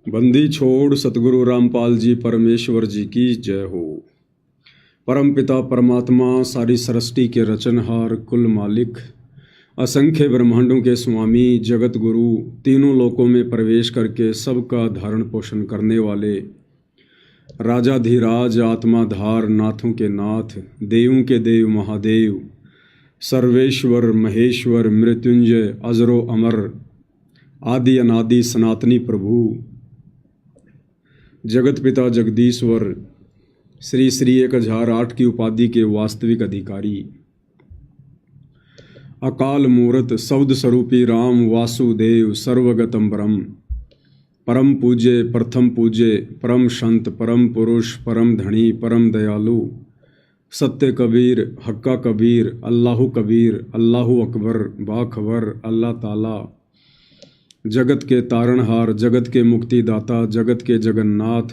बंदी छोड़ सतगुरु रामपाल जी परमेश्वर जी की जय हो। परम पिता परमात्मा सारी सृष्टि के रचनहार कुल मालिक असंख्य ब्रह्मांडों के स्वामी जगत गुरु तीनों लोकों में प्रवेश करके सबका धारण पोषण करने वाले राजाधिराज आत्माधार नाथों के नाथ देवों के देव महादेव सर्वेश्वर महेश्वर मृत्युंजय अजरो अमर आदि अनादि सनातनी प्रभु जगत पिता जगदीश्वर श्री श्री 1008 की उपाधि के वास्तविक अधिकारी अकाल मूर्त शब्द स्वरूपी राम वासुदेव सर्वगतम ब्रह्म परम पूज्य प्रथम पूज्य परम संत परम पुरुष परम धनी परम दयालु सत्य कबीर हक्का कबीर अल्लाहु कबीर अल्लाहु अकबर बाखबर अल्लाह ताला जगत के तारणहार जगत के मुक्तिदाता जगत के जगन्नाथ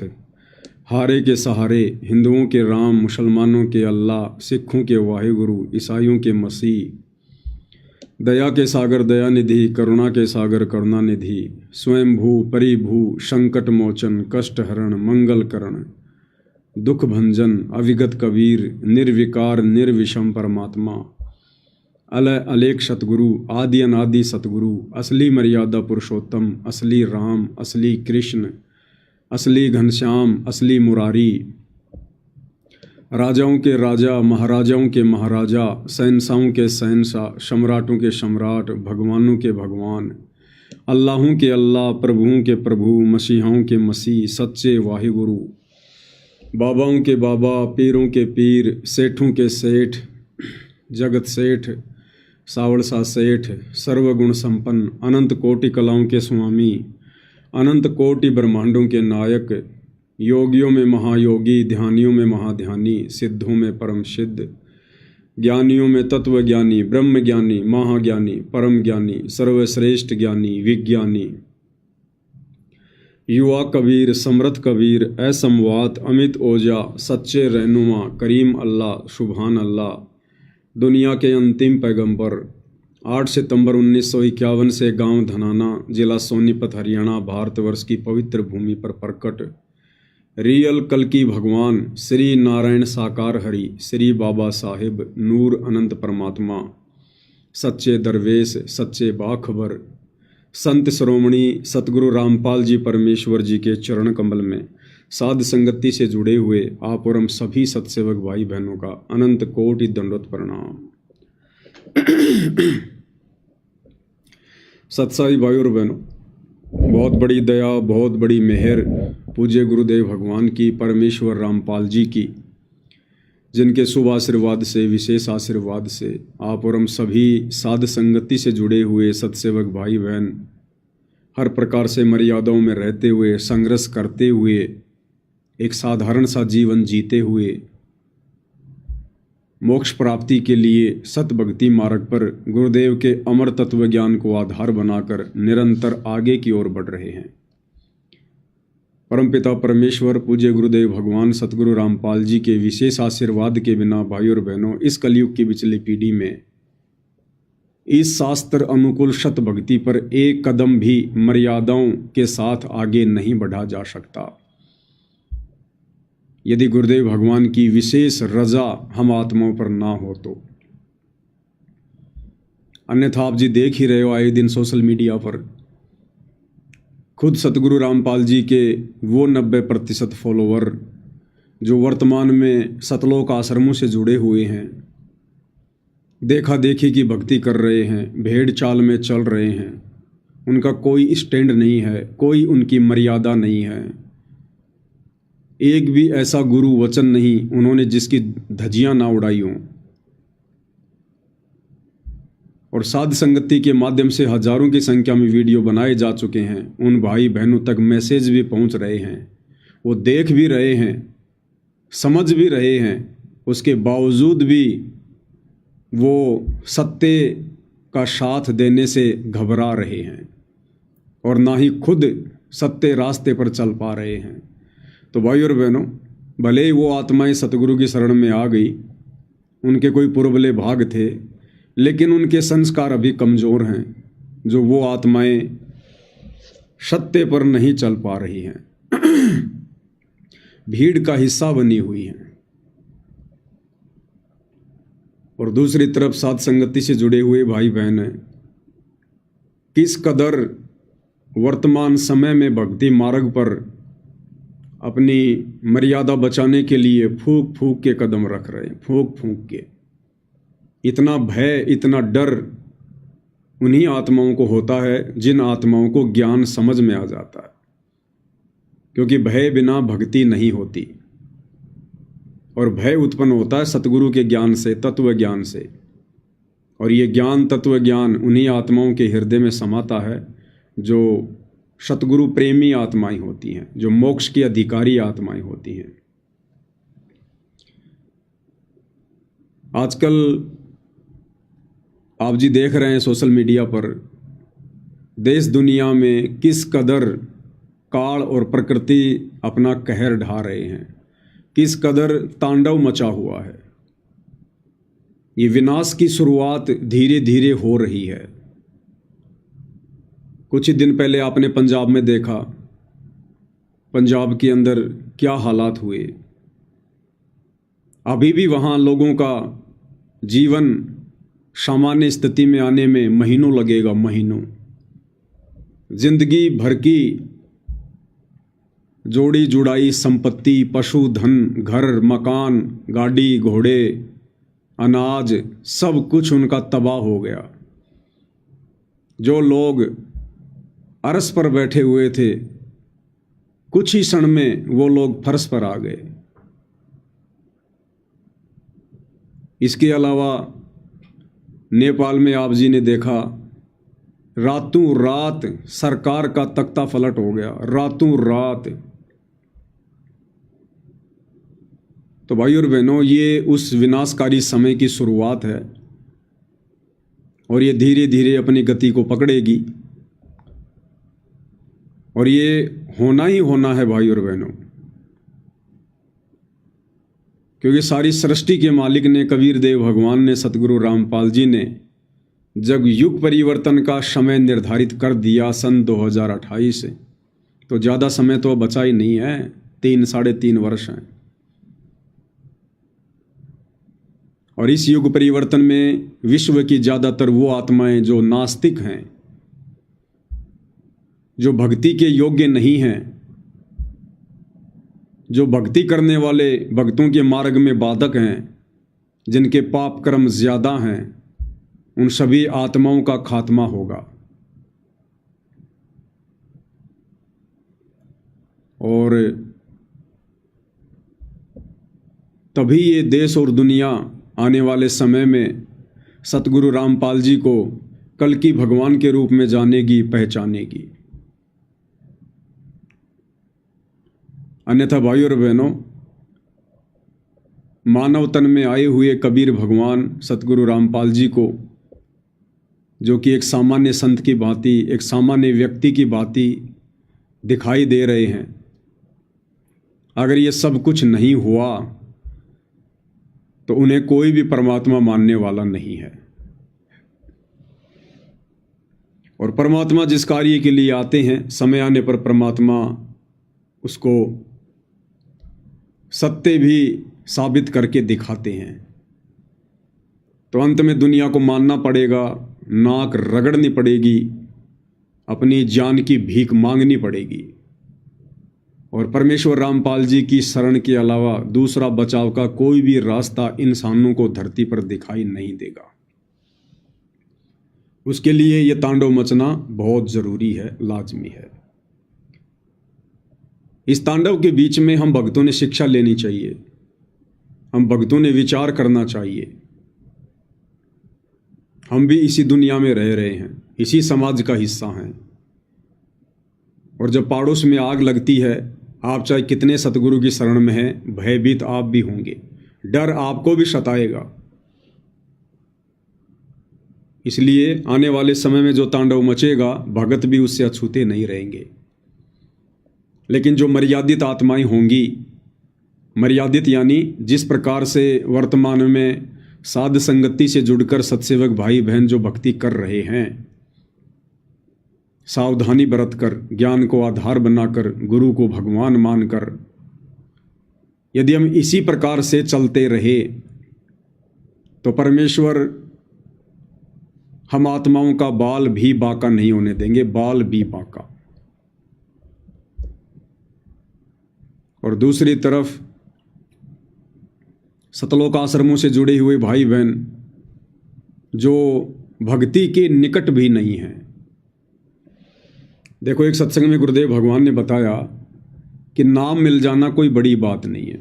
हारे के सहारे हिंदुओं के राम मुसलमानों के अल्लाह सिखों के वाहिगुरु ईसाइयों के मसीह दया के सागर दयानिधि करुणा के सागर करुणानिधि स्वयंभू परिभू संकट मोचन कष्ट हरण मंगल करण दुख भंजन अविगत कबीर निर्विकार निर्विषम परमात्मा अलय अलेख सतगुरु आदि अनादि सतगुरु असली मर्यादा पुरुषोत्तम असली राम असली कृष्ण असली घनश्याम असली मुरारी राजाओं के राजा महाराजाओं के महाराजा शहंशाहों के शहंशाह सम्राटों के सम्राट भगवानों के भगवान अल्लाहों के अल्लाह प्रभुओं के प्रभु मसीहाओं के मसीह सच्चे वाहिगुरु बाबाओं के बाबा पीरों के पीर सेठों के सेठ जगत सेठ सावड़सा सेठ सर्वगुण संपन्न अनंत कोटि कलाओं के स्वामी अनंत कोटि ब्रह्मांडों के नायक योगियों में महायोगी ध्यानियों में महाध्यानी सिद्धों में परम सिद्ध ज्ञानियों में तत्व ज्ञानी ब्रह्म ज्ञानी महाज्ञानी परम ज्ञानी सर्वश्रेष्ठ ज्ञानी विज्ञानी युवा कबीर समर्थ कबीर असमवात अमित ओजा सच्चे रहनुमा करीम अल्लाह सुभान अल्लाह दुनिया के अंतिम पैगंबर 8 सितंबर 1951 से गांव धनाना जिला सोनीपत हरियाणा भारतवर्ष की पवित्र भूमि पर प्रकट रियल कल्कि भगवान श्री नारायण साकार हरि श्री बाबा साहिब नूर अनंत परमात्मा सच्चे दरवेश सच्चे बाखबर संत श्रोमणी सतगुरु रामपाल जी परमेश्वर जी के चरण कमल में साध संगति से जुड़े हुए आप और हम सभी सत्सेवक भाई बहनों का अनंत कोटि दंडोत प्रणाम। सत्साई भाई और बहनों, बहुत बड़ी दया बहुत बड़ी मेहर पूज्य गुरुदेव भगवान की परमेश्वर रामपाल जी की, जिनके शुभ आशीर्वाद से विशेष आशीर्वाद से आप और हम सभी साध संगति से जुड़े हुए सत्सेवक भाई बहन हर प्रकार से मर्यादाओं में रहते हुए संघर्ष करते हुए एक साधारण सा जीवन जीते हुए मोक्ष प्राप्ति के लिए सत भक्ति मार्ग पर गुरुदेव के अमर तत्व ज्ञान को आधार बनाकर निरंतर आगे की ओर बढ़ रहे हैं। परमपिता परमेश्वर पूज्य गुरुदेव भगवान सतगुरु रामपाल जी के विशेष आशीर्वाद के बिना भाई और बहनों इस कलयुग की पिछली पीढ़ी में इस शास्त्र अनुकूल सत भक्ति पर एक कदम भी मर्यादाओं के साथ आगे नहीं बढ़ा जा सकता। यदि गुरुदेव भगवान की विशेष रजा हम आत्माओं पर ना हो तो, अन्यथा आप जी देख ही रहे हो आए दिन सोशल मीडिया पर खुद सतगुरु रामपाल जी के वो 90% फॉलोवर जो वर्तमान में सतलोक आश्रमों से जुड़े हुए हैं, देखा देखी की भक्ति कर रहे हैं, भेड़ चाल में चल रहे हैं, उनका कोई स्टैंड नहीं है, कोई उनकी मर्यादा नहीं है। एक भी ऐसा गुरु वचन नहीं उन्होंने जिसकी धज्जियां ना उड़ाई हों। और साध संगति के माध्यम से हजारों की संख्या में वीडियो बनाए जा चुके हैं, उन भाई बहनों तक मैसेज भी पहुंच रहे हैं, वो देख भी रहे हैं समझ भी रहे हैं, उसके बावजूद भी वो सत्य का साथ देने से घबरा रहे हैं और ना ही खुद सत्य रास्ते पर चल पा रहे हैं। तो भाई और बहनों, भले ही वो आत्माएं सतगुरु की शरण में आ गई, उनके कोई पुरबले भाग थे, लेकिन उनके संस्कार अभी कमज़ोर हैं। जो वो आत्माएं सत्य पर नहीं चल पा रही हैं, भीड़ का हिस्सा बनी हुई हैं। और दूसरी तरफ साध संगति से जुड़े हुए भाई बहन हैं, किस कदर वर्तमान समय में भक्ति मार्ग पर अपनी मर्यादा बचाने के लिए फूंक फूंक के कदम रख रहे हैं, फूंक फूंक के। इतना भय, इतना डर उन्हीं आत्माओं को होता है जिन आत्माओं को ज्ञान समझ में आ जाता है, क्योंकि भय बिना भक्ति नहीं होती। और भय उत्पन्न होता है सतगुरु के ज्ञान से, तत्व ज्ञान से। और ये ज्ञान, तत्व ज्ञान उन्हीं आत्माओं के हृदय में समाता है जो सतगुरु प्रेमी आत्माएं होती हैं, जो मोक्ष की अधिकारी आत्माएं होती हैं। आजकल आप जी देख रहे हैं सोशल मीडिया पर देश दुनिया में किस कदर काल और प्रकृति अपना कहर ढा रहे हैं, किस कदर तांडव मचा हुआ है। ये विनाश की शुरुआत धीरे धीरे हो रही है। कुछ ही दिन पहले आपने पंजाब में देखा, पंजाब के अंदर क्या हालात हुए। अभी भी वहाँ लोगों का जीवन सामान्य स्थिति में आने में महीनों लगेगा, महीनों। जिंदगी भर की जोड़ी जुड़ाई संपत्ति, पशुधन, घर मकान, गाड़ी घोड़े, अनाज, सब कुछ उनका तबाह हो गया। जो लोग अरस पर बैठे हुए थे, कुछ ही क्षण में वो लोग फर्श पर आ गए। इसके अलावा नेपाल में आप जी ने देखा, रातों रात सरकार का तख्ता पलट हो गया, रातों रात। तो भाई और बहनों, ये उस विनाशकारी समय की शुरुआत है और ये धीरे धीरे अपनी गति को पकड़ेगी। और ये होना ही होना है भाई और बहनों, क्योंकि सारी सृष्टि के मालिक ने, कबीर देव भगवान ने, सतगुरु रामपाल जी ने जब युग परिवर्तन का समय निर्धारित कर दिया सन 2028 से, तो ज़्यादा समय तो बचा ही नहीं है, 3-3.5 वर्ष हैं। और इस युग परिवर्तन में विश्व की ज़्यादातर वो आत्माएं जो नास्तिक हैं, जो भक्ति के योग्य नहीं हैं, जो भक्ति करने वाले भक्तों के मार्ग में बाधक हैं, जिनके पाप कर्म ज़्यादा हैं, उन सभी आत्माओं का खात्मा होगा। और तभी ये देश और दुनिया आने वाले समय में सतगुरु रामपाल जी को कल की भगवान के रूप में जानेगी, पहचानेगी। अन्यथा भाई और बहनों, मानव तन में आए हुए कबीर भगवान सतगुरु रामपाल जी को, जो कि एक सामान्य संत की भांति, एक सामान्य व्यक्ति की भांति दिखाई दे रहे हैं, अगर ये सब कुछ नहीं हुआ तो उन्हें कोई भी परमात्मा मानने वाला नहीं है। और परमात्मा जिस कार्य के लिए आते हैं, समय आने पर परमात्मा उसको सत्य भी साबित करके दिखाते हैं। तो अंत में दुनिया को मानना पड़ेगा, नाक रगड़नी पड़ेगी, अपनी जान की भीख मांगनी पड़ेगी। और परमेश्वर रामपाल जी की शरण के अलावा दूसरा बचाव का कोई भी रास्ता इंसानों को धरती पर दिखाई नहीं देगा। उसके लिए ये तांडव मचना बहुत ज़रूरी है, लाजमी है। इस तांडव के बीच में हम भक्तों ने शिक्षा लेनी चाहिए, हम भक्तों ने विचार करना चाहिए। हम भी इसी दुनिया में रह रहे हैं, इसी समाज का हिस्सा हैं। और जब पड़ोस में आग लगती है, आप चाहे कितने सतगुरु की शरण में हैं, भयभीत आप भी होंगे, डर आपको भी सताएगा। इसलिए आने वाले समय में जो तांडव मचेगा, भगत भी उससे अछूते नहीं रहेंगे। लेकिन जो मर्यादित आत्माएं होंगी, मर्यादित यानी जिस प्रकार से वर्तमान में साध संगति से जुड़कर सत्सेवक भाई बहन जो भक्ति कर रहे हैं, सावधानी बरतकर, ज्ञान को आधार बनाकर, गुरु को भगवान मानकर यदि हम इसी प्रकार से चलते रहे तो परमेश्वर हम आत्माओं का बाल भी बांका नहीं होने देंगे, बाल भी बांका। और दूसरी तरफ सतलोक आश्रमों से जुड़े हुए भाई बहन जो भक्ति के निकट भी नहीं हैं। देखो, एक सत्संग में गुरुदेव भगवान ने बताया कि नाम मिल जाना कोई बड़ी बात नहीं है।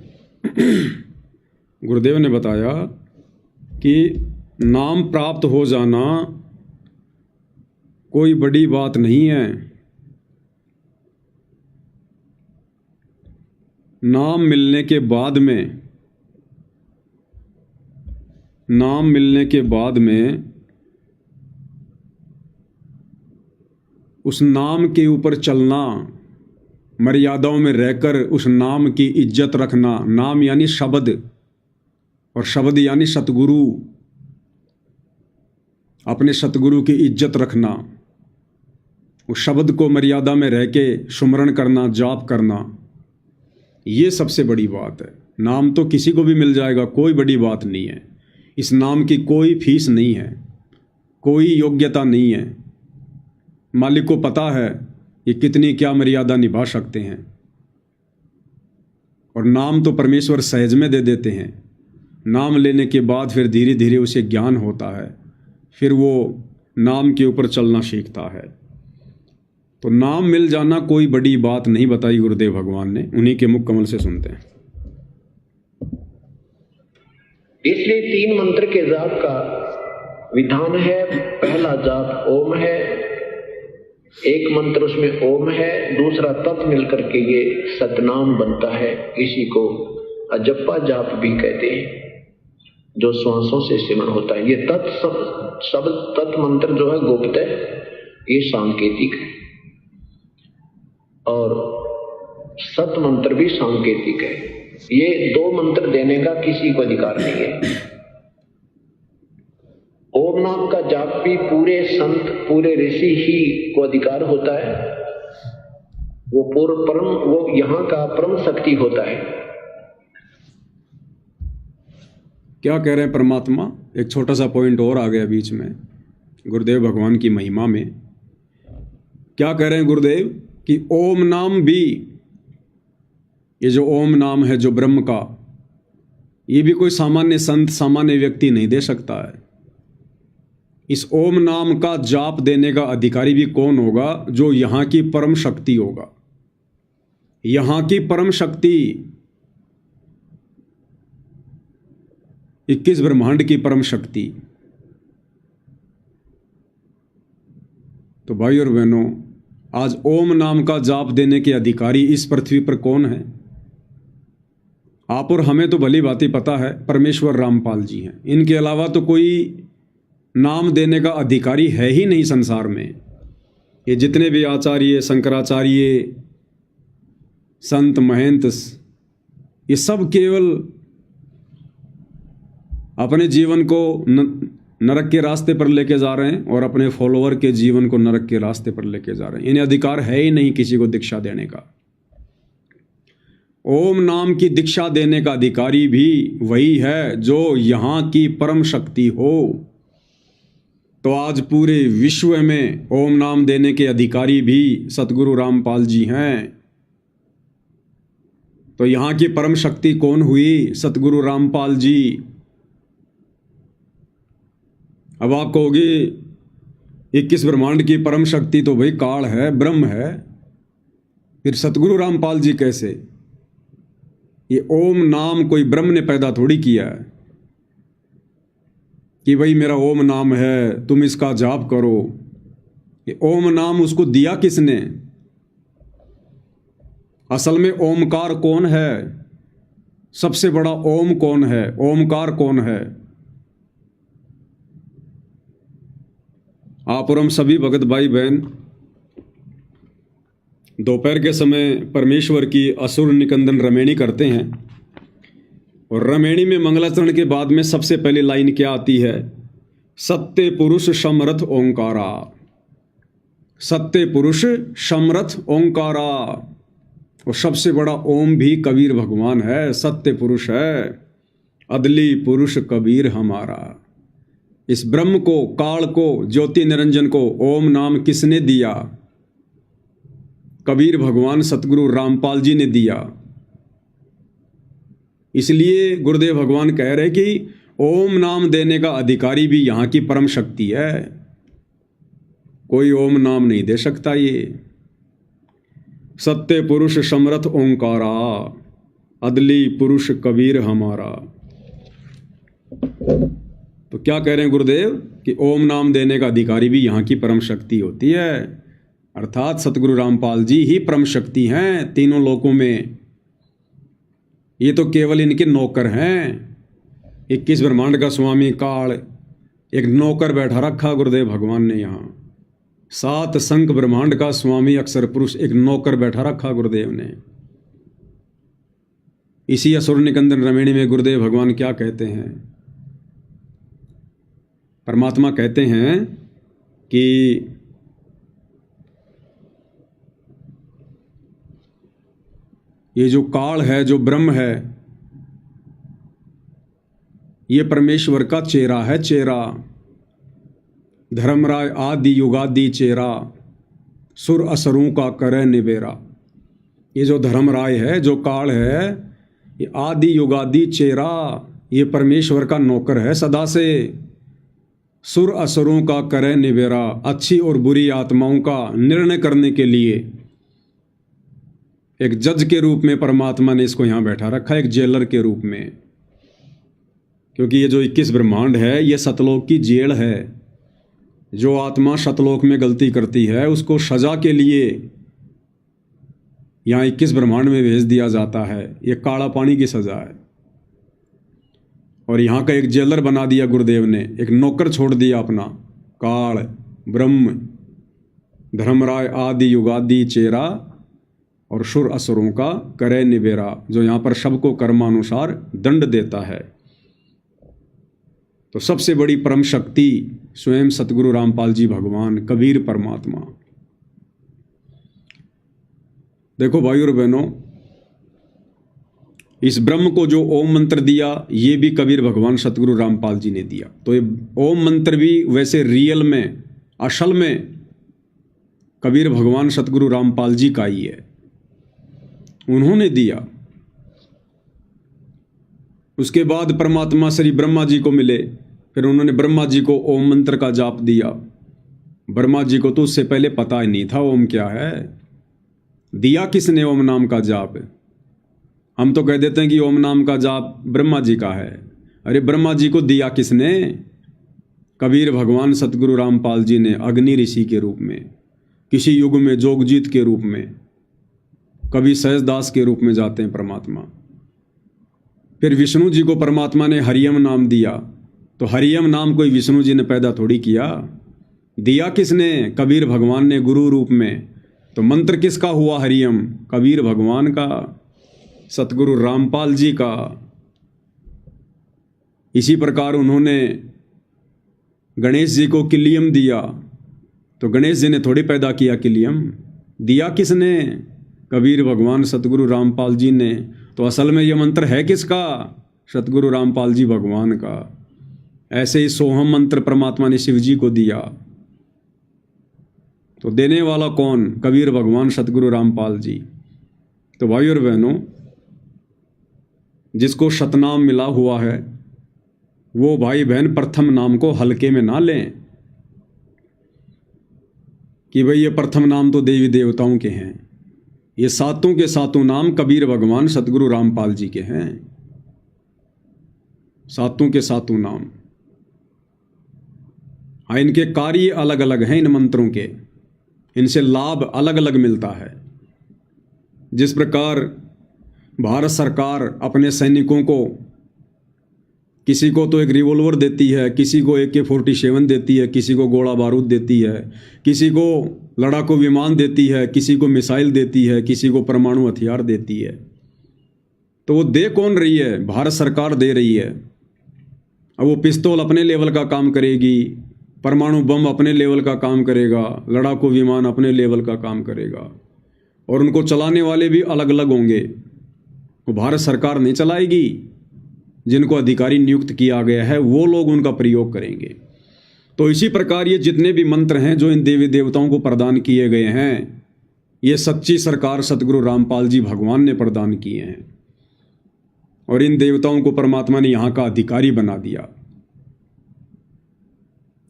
गुरुदेव ने बताया कि नाम प्राप्त हो जाना कोई बड़ी बात नहीं है। नाम मिलने के बाद में उस नाम के ऊपर चलना, मर्यादाओं में रहकर उस नाम की इज्जत रखना। नाम यानी शब्द, और शब्द यानी सतगुरु। अपने सतगुरु की इज्जत रखना, उस शब्द को मर्यादा में रह के सुमरण करना, जाप करना, ये सबसे बड़ी बात है। नाम तो किसी को भी मिल जाएगा, कोई बड़ी बात नहीं है। इस नाम की कोई फीस नहीं है, कोई योग्यता नहीं है। मालिक को पता है ये कितनी क्या मर्यादा निभा सकते हैं। और नाम तो परमेश्वर सहज में दे देते हैं। नाम लेने के बाद फिर धीरे धीरे उसे ज्ञान होता है, फिर वो नाम के ऊपर चलना सीखता है। तो नाम मिल जाना कोई बड़ी बात नहीं बताई गुरुदेव भगवान ने। उन्हीं के मुख कमल से सुनते हैं। इसलिए 3 मंत्र के जाप का विधान है। पहला जाप ओम है, एक मंत्र उसमें ओम है, दूसरा तत् मिलकर के ये सतनाम बनता है। इसी को अजप्पा जाप भी कहते हैं, जो श्वासों से सिमरण होता है। ये शब्द तत् मंत्र जो है गुप्त है, ये सांकेतिक है, और सत मंत्र भी सांकेतिक है। ये 2 मंत्र देने का किसी को अधिकार नहीं है। ओम नाम का जाप भी पूरे संत, पूरे ऋषि ही को अधिकार होता है। वो पूर्व परम, वो यहाँ का परम शक्ति होता है। क्या कह रहे हैं परमात्मा? एक छोटा सा पॉइंट और आ गया बीच में गुरुदेव भगवान की महिमा में। क्या कह रहे हैं गुरुदेव कि ओम नाम भी, ये जो ओम नाम है जो ब्रह्म का, ये भी कोई सामान्य संत, सामान्य व्यक्ति नहीं दे सकता है। इस ओम नाम का जाप देने का अधिकारी भी कौन होगा? जो यहाँ की परम शक्ति होगा। यहाँ की परम शक्ति, 21 ब्रह्मांड की परम शक्ति। तो भाई और बहनों, आज ओम नाम का जाप देने के अधिकारी इस पृथ्वी पर कौन है? आप और हमें तो भली भांति पता है, परमेश्वर रामपाल जी हैं। इनके अलावा तो कोई नाम देने का अधिकारी है ही नहीं संसार में। ये जितने भी आचार्य, शंकराचार्य, संत, महंत, ये सब केवल अपने जीवन को नरक के रास्ते पर लेके जा रहे हैं और अपने फॉलोअर के जीवन को नरक के रास्ते पर लेके जा रहे हैं। इन्हें अधिकार है ही नहीं किसी को दीक्षा देने का। ओम नाम की दीक्षा देने का अधिकारी भी वही है जो यहाँ की परम शक्ति हो। तो आज पूरे विश्व में ओम नाम देने के अधिकारी भी सतगुरु रामपाल जी हैं। तो यहाँ की परम शक्ति कौन हुई? सतगुरु रामपाल जी। अब आप कहोगे 21 ब्रह्मांड की परम शक्ति तो भाई काल है, ब्रह्म है, फिर सतगुरु रामपाल जी कैसे? ये ओम नाम कोई ब्रह्म ने पैदा थोड़ी किया है कि भाई मेरा ओम नाम है, तुम इसका जाप करो। ये ओम नाम उसको दिया किसने? असल में ओमकार कौन है? सबसे बड़ा ओम कौन है? ओमकार कौन है? आप और हम सभी भगत भाई बहन दोपहर के समय परमेश्वर की असुर निकंदन रमेणी करते हैं। और रमेणी में मंगलाचरण के बाद में सबसे पहली लाइन क्या आती है? सत्य पुरुष समरथ ओंकारा। सत्य पुरुष समरथ ओंकारा, और सबसे बड़ा ओम भी कबीर भगवान है, सत्य पुरुष है, अदली पुरुष कबीर हमारा। इस ब्रह्म को, काल को, ज्योति निरंजन को ओम नाम किसने दिया? कबीर भगवान सतगुरु रामपाल जी ने दिया। इसलिए गुरुदेव भगवान कह रहे कि ओम नाम देने का अधिकारी भी यहाँ की परम शक्ति है, कोई ओम नाम नहीं दे सकता। ये सत्य पुरुष समरथ ओंकारा, अदली पुरुष कबीर हमारा। तो क्या कह रहे हैं गुरुदेव कि ओम नाम देने का अधिकारी भी यहाँ की परम शक्ति होती है, अर्थात सतगुरु रामपाल जी ही परम शक्ति हैं तीनों लोकों में। ये तो केवल इनके नौकर हैं। 21 ब्रह्मांड का स्वामी काल एक नौकर बैठा रखा गुरुदेव भगवान ने यहाँ। 7 संख ब्रह्मांड का स्वामी अक्षर पुरुष एक नौकर बैठा रखा गुरुदेव ने। इसी असुर निकंदन रमणी में गुरुदेव भगवान क्या कहते हैं? परमात्मा कहते हैं कि ये जो काल है, जो ब्रह्म है, ये परमेश्वर का चेहरा है, चेहरा। धर्मराय आदि युगादि चेहरा, सुर असुरों का करे निबेरा। ये जो धर्मराय है, जो काल है, ये आदि युगादि चेहरा, ये परमेश्वर का नौकर है सदा से। सुर असुरों का करे निबेरा, अच्छी और बुरी आत्माओं का निर्णय करने के लिए एक जज के रूप में परमात्मा ने इसको यहाँ बैठा रखा, एक जेलर के रूप में। क्योंकि ये जो 21 ब्रह्मांड है, ये सतलोक की जेल है। जो आत्मा सतलोक में गलती करती है उसको सजा के लिए यहाँ 21 ब्रह्मांड में भेज दिया जाता है। ये काला पानी की सजा है। और यहाँ का एक जेलर बना दिया गुरुदेव ने, एक नौकर छोड़ दिया अपना। काल ब्रह्म धर्मराय आदि युगादि चेहरा और सुर असुरों का करे निबेरा, जो यहाँ पर सबको कर्मानुसार दंड देता है। तो सबसे बड़ी परम शक्ति स्वयं सतगुरु रामपाल जी भगवान, कबीर परमात्मा। देखो भाइयों और बहनों, इस ब्रह्म को जो ओम मंत्र दिया, ये भी कबीर भगवान सतगुरु रामपाल जी ने दिया। तो ये ओम मंत्र भी वैसे रियल में, असल में कबीर भगवान सतगुरु रामपाल जी का ही है, उन्होंने दिया। उसके बाद परमात्मा श्री ब्रह्मा जी को मिले, फिर उन्होंने ब्रह्मा जी को ओम मंत्र का जाप दिया। ब्रह्मा जी को तो उससे पहले पता ही नहीं था ओम क्या है। दिया किसने ओम नाम का जाप? हम तो कह देते हैं कि ओम नाम का जाप ब्रह्मा जी का है। अरे ब्रह्मा जी को दिया किसने? कबीर भगवान सतगुरु रामपाल जी ने, अग्नि ऋषि के रूप में, किसी युग में जोगजीत के रूप में, कभी सहजदास के रूप में जाते हैं परमात्मा। फिर विष्णु जी को परमात्मा ने हरियम नाम दिया। तो हरियम नाम कोई विष्णु जी ने पैदा थोड़ी किया, दिया किसने? कबीर भगवान ने गुरु रूप में। तो मंत्र किसका हुआ हरियम? कबीर भगवान का, सतगुरु रामपाल जी का। इसी प्रकार उन्होंने गणेश जी को किलियम दिया। तो गणेश जी ने थोड़ी पैदा किया किलियम, दिया किसने? कबीर भगवान सतगुरु रामपाल जी ने। तो असल में यह मंत्र है किसका? सतगुरु रामपाल जी भगवान का। ऐसे ही सोहम मंत्र परमात्मा ने शिव जी को दिया। तो देने वाला कौन? कबीर भगवान सतगुरु रामपाल जी। तो भाई और बहनों, जिसको शतनाम मिला हुआ है वो भाई बहन प्रथम नाम को हल्के में ना लें कि भाई ये प्रथम नाम तो देवी देवताओं के हैं। ये सातों के सातों नाम कबीर भगवान सतगुरु रामपाल जी के हैं। सातों के सातों नाम। हाँ, इनके कार्य अलग अलग हैं, इन मंत्रों के, इनसे लाभ अलग अलग मिलता है। जिस प्रकार भारत सरकार अपने सैनिकों को, किसी को तो एक रिवॉल्वर देती है, किसी को AK-47 देती है, किसी को गोला बारूद देती है, किसी को लड़ाकू विमान देती है, किसी को मिसाइल देती है, किसी को परमाणु हथियार देती है। तो वो दे कौन रही है? भारत सरकार दे रही है। अब वो पिस्तौल अपने लेवल का काम करेगी, परमाणु बम अपने लेवल का काम करेगा, लड़ाकू विमान अपने लेवल का काम करेगा, और उनको चलाने वाले भी अलग अलग होंगे। वो भारत सरकार नहीं चलाएगी, जिनको अधिकारी नियुक्त किया गया है वो लोग उनका प्रयोग करेंगे। तो इसी प्रकार ये जितने भी मंत्र हैं जो इन देवी देवताओं को प्रदान किए गए हैं, ये सच्ची सरकार सतगुरु रामपाल जी भगवान ने प्रदान किए हैं, और इन देवताओं को परमात्मा ने यहाँ का अधिकारी बना दिया।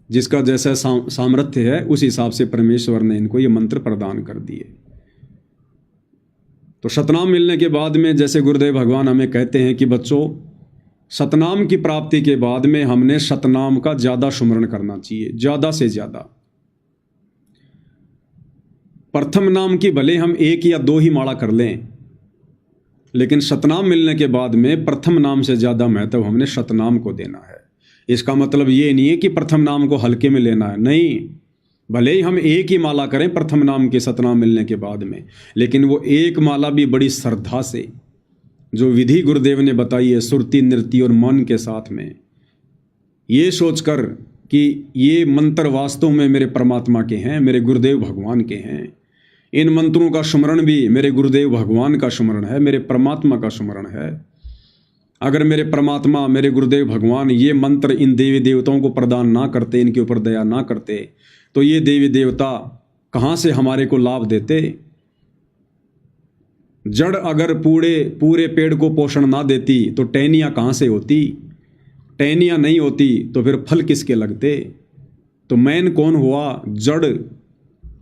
जिसका जैसा सामर्थ्य है उस हिसाब से परमेश्वर ने इनको ये मंत्र प्रदान कर दिए। तो सतनाम मिलने के बाद में जैसे गुरुदेव भगवान हमें कहते हैं कि बच्चों, सतनाम की प्राप्ति के बाद में हमने सतनाम का ज़्यादा सुमरण करना चाहिए, ज़्यादा से ज़्यादा। प्रथम नाम की भले हम 1 या 2 ही माला कर लें, लेकिन सतनाम मिलने के बाद में प्रथम नाम से ज़्यादा महत्व हमने सतनाम को देना है। इसका मतलब ये नहीं है कि प्रथम नाम को हल्के में लेना है, नहीं। भले ही हम 1 ही माला करें प्रथम नाम के सतनाम मिलने के बाद में, लेकिन वो 1 माला भी बड़ी श्रद्धा से, जो विधि गुरुदेव ने बताई है, सुरती नृत्य और मन के साथ में, ये सोचकर कि ये मंत्र वास्तव में मेरे परमात्मा के हैं, मेरे गुरुदेव भगवान के हैं। इन मंत्रों का सुमरण भी मेरे गुरुदेव भगवान का सुमरण है, मेरे परमात्मा का सुमरण है। अगर मेरे परमात्मा, मेरे गुरुदेव भगवान ये मंत्र इन देवी देवताओं को प्रदान ना करते, इनके ऊपर दया ना करते, तो ये देवी देवता कहाँ से हमारे को लाभ देते। जड़ अगर पूरे पेड़ को पोषण ना देती तो टहनियाँ कहाँ से होती, टहनियाँ नहीं होती तो फिर फल किसके लगते। तो मैन कौन हुआ? जड़,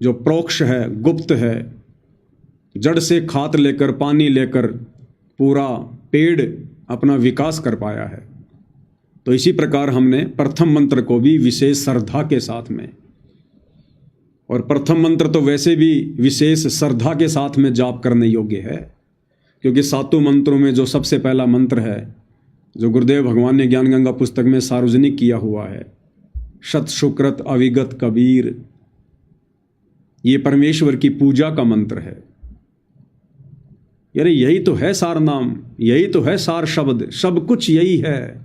जो प्रोक्ष है, गुप्त है, जड़ से खाद लेकर पानी लेकर पूरा पेड़ अपना विकास कर पाया है। तो इसी प्रकार हमने प्रथम मंत्र को भी विशेष श्रद्धा के साथ में, और प्रथम मंत्र तो वैसे भी विशेष श्रद्धा के साथ में जाप करने योग्य है, क्योंकि 7 मंत्रों में जो सबसे पहला मंत्र है, जो गुरुदेव भगवान ने ज्ञान गंगा पुस्तक में सार्वजनिक किया हुआ है, सत सुकृत अविगत कबीर, ये परमेश्वर की पूजा का मंत्र है। यानी यही तो है सार नाम, यही तो है सार शब्द, सब कुछ यही है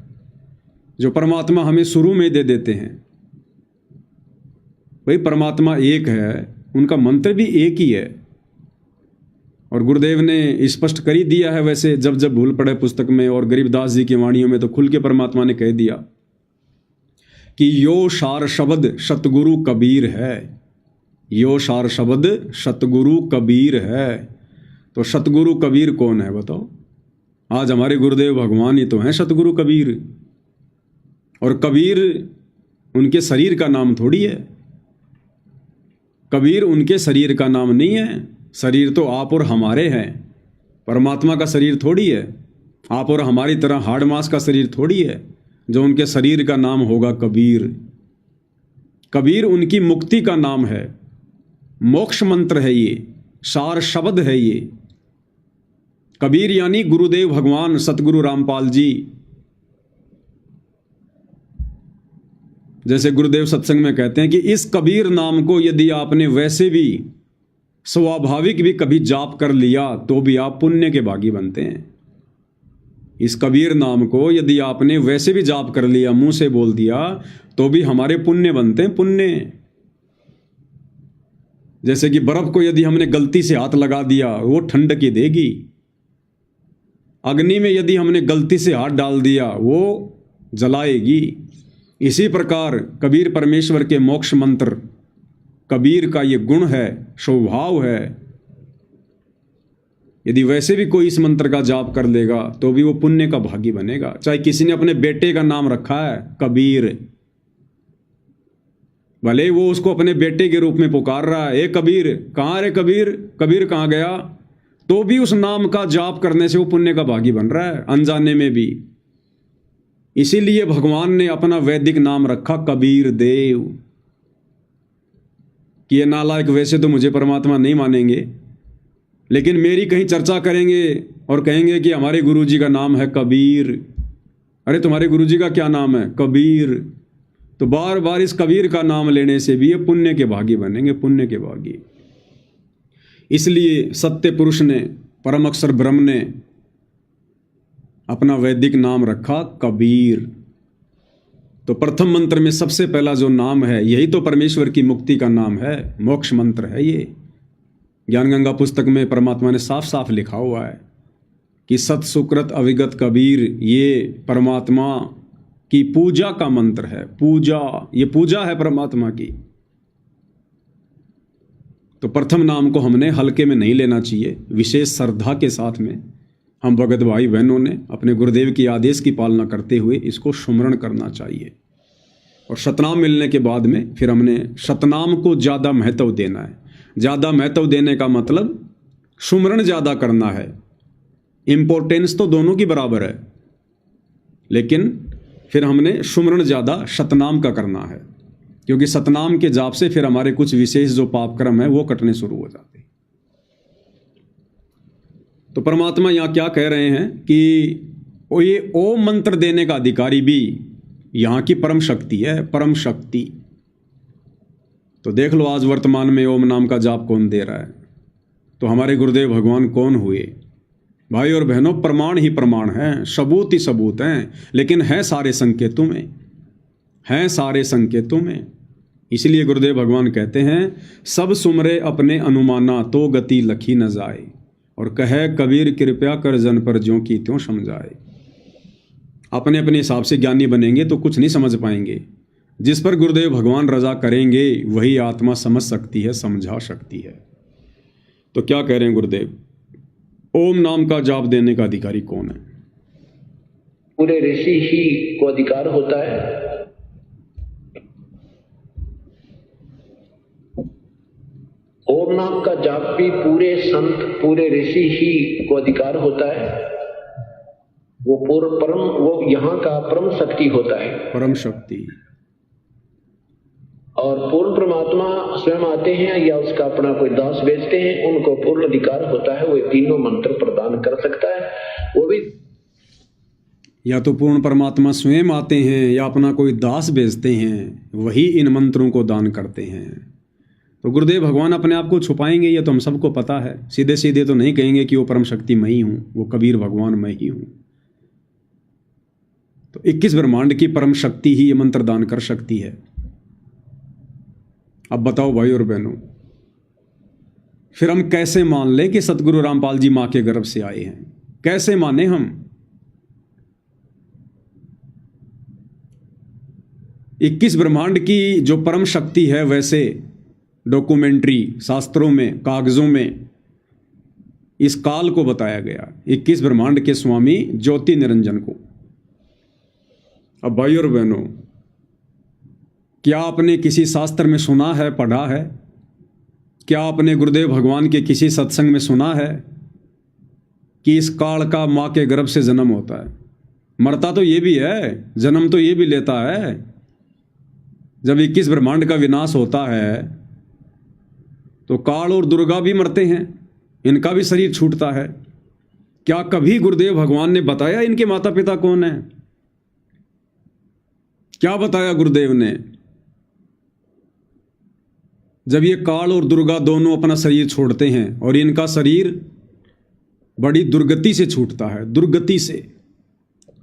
जो परमात्मा हमें शुरू में दे देते हैं। भाई परमात्मा एक है, उनका मंत्र भी एक ही है, और गुरुदेव ने स्पष्ट कर ही दिया है। वैसे जब जब भूल पड़े पुस्तक में और गरीबदास जी की वाणियों में तो खुल के परमात्मा ने कह दिया कि यो सार शब्द सतगुरु कबीर है, यो सार शब्द सतगुरु कबीर है। तो सतगुरु कबीर कौन है बताओ? आज हमारे गुरुदेव भगवान ही तो हैं सतगुरु कबीर। और कबीर उनके शरीर का नाम थोड़ी है, कबीर उनके शरीर का नाम नहीं है। शरीर तो आप और हमारे हैं, परमात्मा का शरीर थोड़ी है। आप और हमारी तरह हाड़ मांस का शरीर थोड़ी है जो उनके शरीर का नाम होगा कबीर। कबीर उनकी मुक्ति का नाम है, मोक्ष मंत्र है, ये सार शब्द है। ये कबीर यानी गुरुदेव भगवान सतगुरु रामपाल जी। जैसे गुरुदेव सत्संग में कहते हैं कि इस कबीर नाम को यदि आपने वैसे भी स्वाभाविक भी कभी जाप कर लिया तो भी आप पुण्य के भागी बनते हैं। इस कबीर नाम को यदि आपने वैसे भी जाप कर लिया, मुंह से बोल दिया, तो भी हमारे पुण्य बनते हैं, पुण्य। जैसे कि बर्फ को यदि हमने गलती से हाथ लगा दिया वो ठंड की देगी, अग्नि में यदि हमने गलती से हाथ डाल दिया वो जलाएगी। इसी प्रकार कबीर परमेश्वर के मोक्ष मंत्र, कबीर का ये गुण है, स्वभाव है। यदि वैसे भी कोई इस मंत्र का जाप कर लेगा तो भी वो पुण्य का भागी बनेगा। चाहे किसी ने अपने बेटे का नाम रखा है कबीर, भले वो उसको अपने बेटे के रूप में पुकार रहा है, ए कबीर, कहाँ रे कबीर, कबीर कहाँ गया, तो भी उस नाम का जाप करने से वो पुण्य का भागी बन रहा है, अनजाने में भी। इसीलिए भगवान ने अपना वैदिक नाम रखा कबीर देव। कि ये नालायक वैसे तो मुझे परमात्मा नहीं मानेंगे, लेकिन मेरी कहीं चर्चा करेंगे और कहेंगे कि हमारे गुरुजी का नाम है कबीर। अरे तुम्हारे गुरुजी का क्या नाम है? कबीर। तो बार बार इस कबीर का नाम लेने से भी ये पुण्य के भागी बनेंगे, पुण्य के भागी। इसलिए सत्य पुरुष ने, परम अक्षर ब्रह्म ने अपना वैदिक नाम रखा कबीर। तो प्रथम मंत्र में सबसे पहला जो नाम है यही तो परमेश्वर की मुक्ति का नाम है, मोक्ष मंत्र है ये। ज्ञान गंगा पुस्तक में परमात्मा ने साफ साफ लिखा हुआ है कि सत सुकृत अविगत कबीर, ये परमात्मा की पूजा का मंत्र है। पूजा, ये पूजा है परमात्मा की। तो प्रथम नाम को हमने हल्के में नहीं लेना चाहिए, विशेष श्रद्धा के साथ में हम भगत भाई बहनों ने अपने गुरुदेव की आदेश की पालना करते हुए इसको सुमरण करना चाहिए। और शतनाम मिलने के बाद में फिर हमने शतनाम को ज़्यादा महत्व देना है। ज़्यादा महत्व देने का मतलब सुमरण ज़्यादा करना है। इम्पोर्टेंस तो दोनों की बराबर है, लेकिन फिर हमने सुमरण ज़्यादा शतनाम का करना है, क्योंकि सतनाम के जाप से फिर हमारे कुछ विशेष जो पाप कर्म है वो कटने शुरू हो जाते हैं। तो परमात्मा यहाँ क्या कह रहे हैं कि ये ओम मंत्र देने का अधिकारी भी यहाँ की परम शक्ति है, परम शक्ति। तो देख लो आज वर्तमान में ओम नाम का जाप कौन दे रहा है। तो हमारे गुरुदेव भगवान कौन हुए? भाई और बहनों, प्रमाण ही प्रमाण हैं, सबूत ही सबूत हैं, लेकिन हैं सारे संकेतों में, हैं सारे संकेतों में। इसलिए गुरुदेव भगवान कहते हैं, सब सुमरे अपने अनुमाना तो गति लखी न जाए, और कहे कबीर कृपया कर जन पर ज्यों की त्यों समझाए। अपने अपने हिसाब से ज्ञानी बनेंगे तो कुछ नहीं समझ पाएंगे। जिस पर गुरुदेव भगवान रजा करेंगे वही आत्मा समझ सकती है, समझा सकती है। तो क्या कह रहे हैं गुरुदेव? ओम नाम का जाप देने का अधिकारी कौन है? पूरे ऋषि ही को अधिकार होता है। ओम नाम का जाप भी पूरे संत, पूरे ऋषि ही को अधिकार होता है। वो पूर्ण परम, वो यहाँ का परम शक्ति होता है, परम शक्ति। और पूर्ण परमात्मा स्वयं आते हैं या उसका अपना कोई दास भेजते हैं, उनको पूर्ण अधिकार होता है। वो तीनों मंत्र प्रदान कर सकता है। वो भी या तो पूर्ण परमात्मा स्वयं आते हैं या अपना कोई दास भेजते हैं, वही इन मंत्रों को दान करते हैं। तो गुरुदेव भगवान अपने आप को छुपाएंगे, ये तो हम सबको पता है। सीधे सीधे तो नहीं कहेंगे कि वो परम शक्ति मैं ही हूँ, वो कबीर भगवान मैं ही हूँ। तो 21 ब्रह्मांड की परम शक्ति ही ये मंत्र दान कर सकती है। अब बताओ भाई और बहनों, फिर हम कैसे मान लें कि सतगुरु रामपाल जी मां के गर्भ से आए हैं? कैसे माने हम? 21 ब्रह्मांड की जो परम शक्ति है, वैसे डॉक्यूमेंट्री शास्त्रों में, कागजों में इस काल को बताया गया, 21 ब्रह्मांड के स्वामी ज्योति निरंजन को। अब भाई और बहनों, क्या आपने किसी शास्त्र में सुना है, पढ़ा है? क्या आपने गुरुदेव भगवान के किसी सत्संग में सुना है कि इस काल का मां के गर्भ से जन्म होता है? मरता तो ये भी है, जन्म तो ये भी लेता है। जब 21 ब्रह्मांड का विनाश होता है तो काल और दुर्गा भी मरते हैं, इनका भी शरीर छूटता है। क्या कभी गुरुदेव भगवान ने बताया इनके माता पिता कौन है? क्या बताया गुरुदेव ने? जब ये काल और दुर्गा दोनों अपना शरीर छोड़ते हैं, और इनका शरीर बड़ी दुर्गति से छूटता है, दुर्गति से,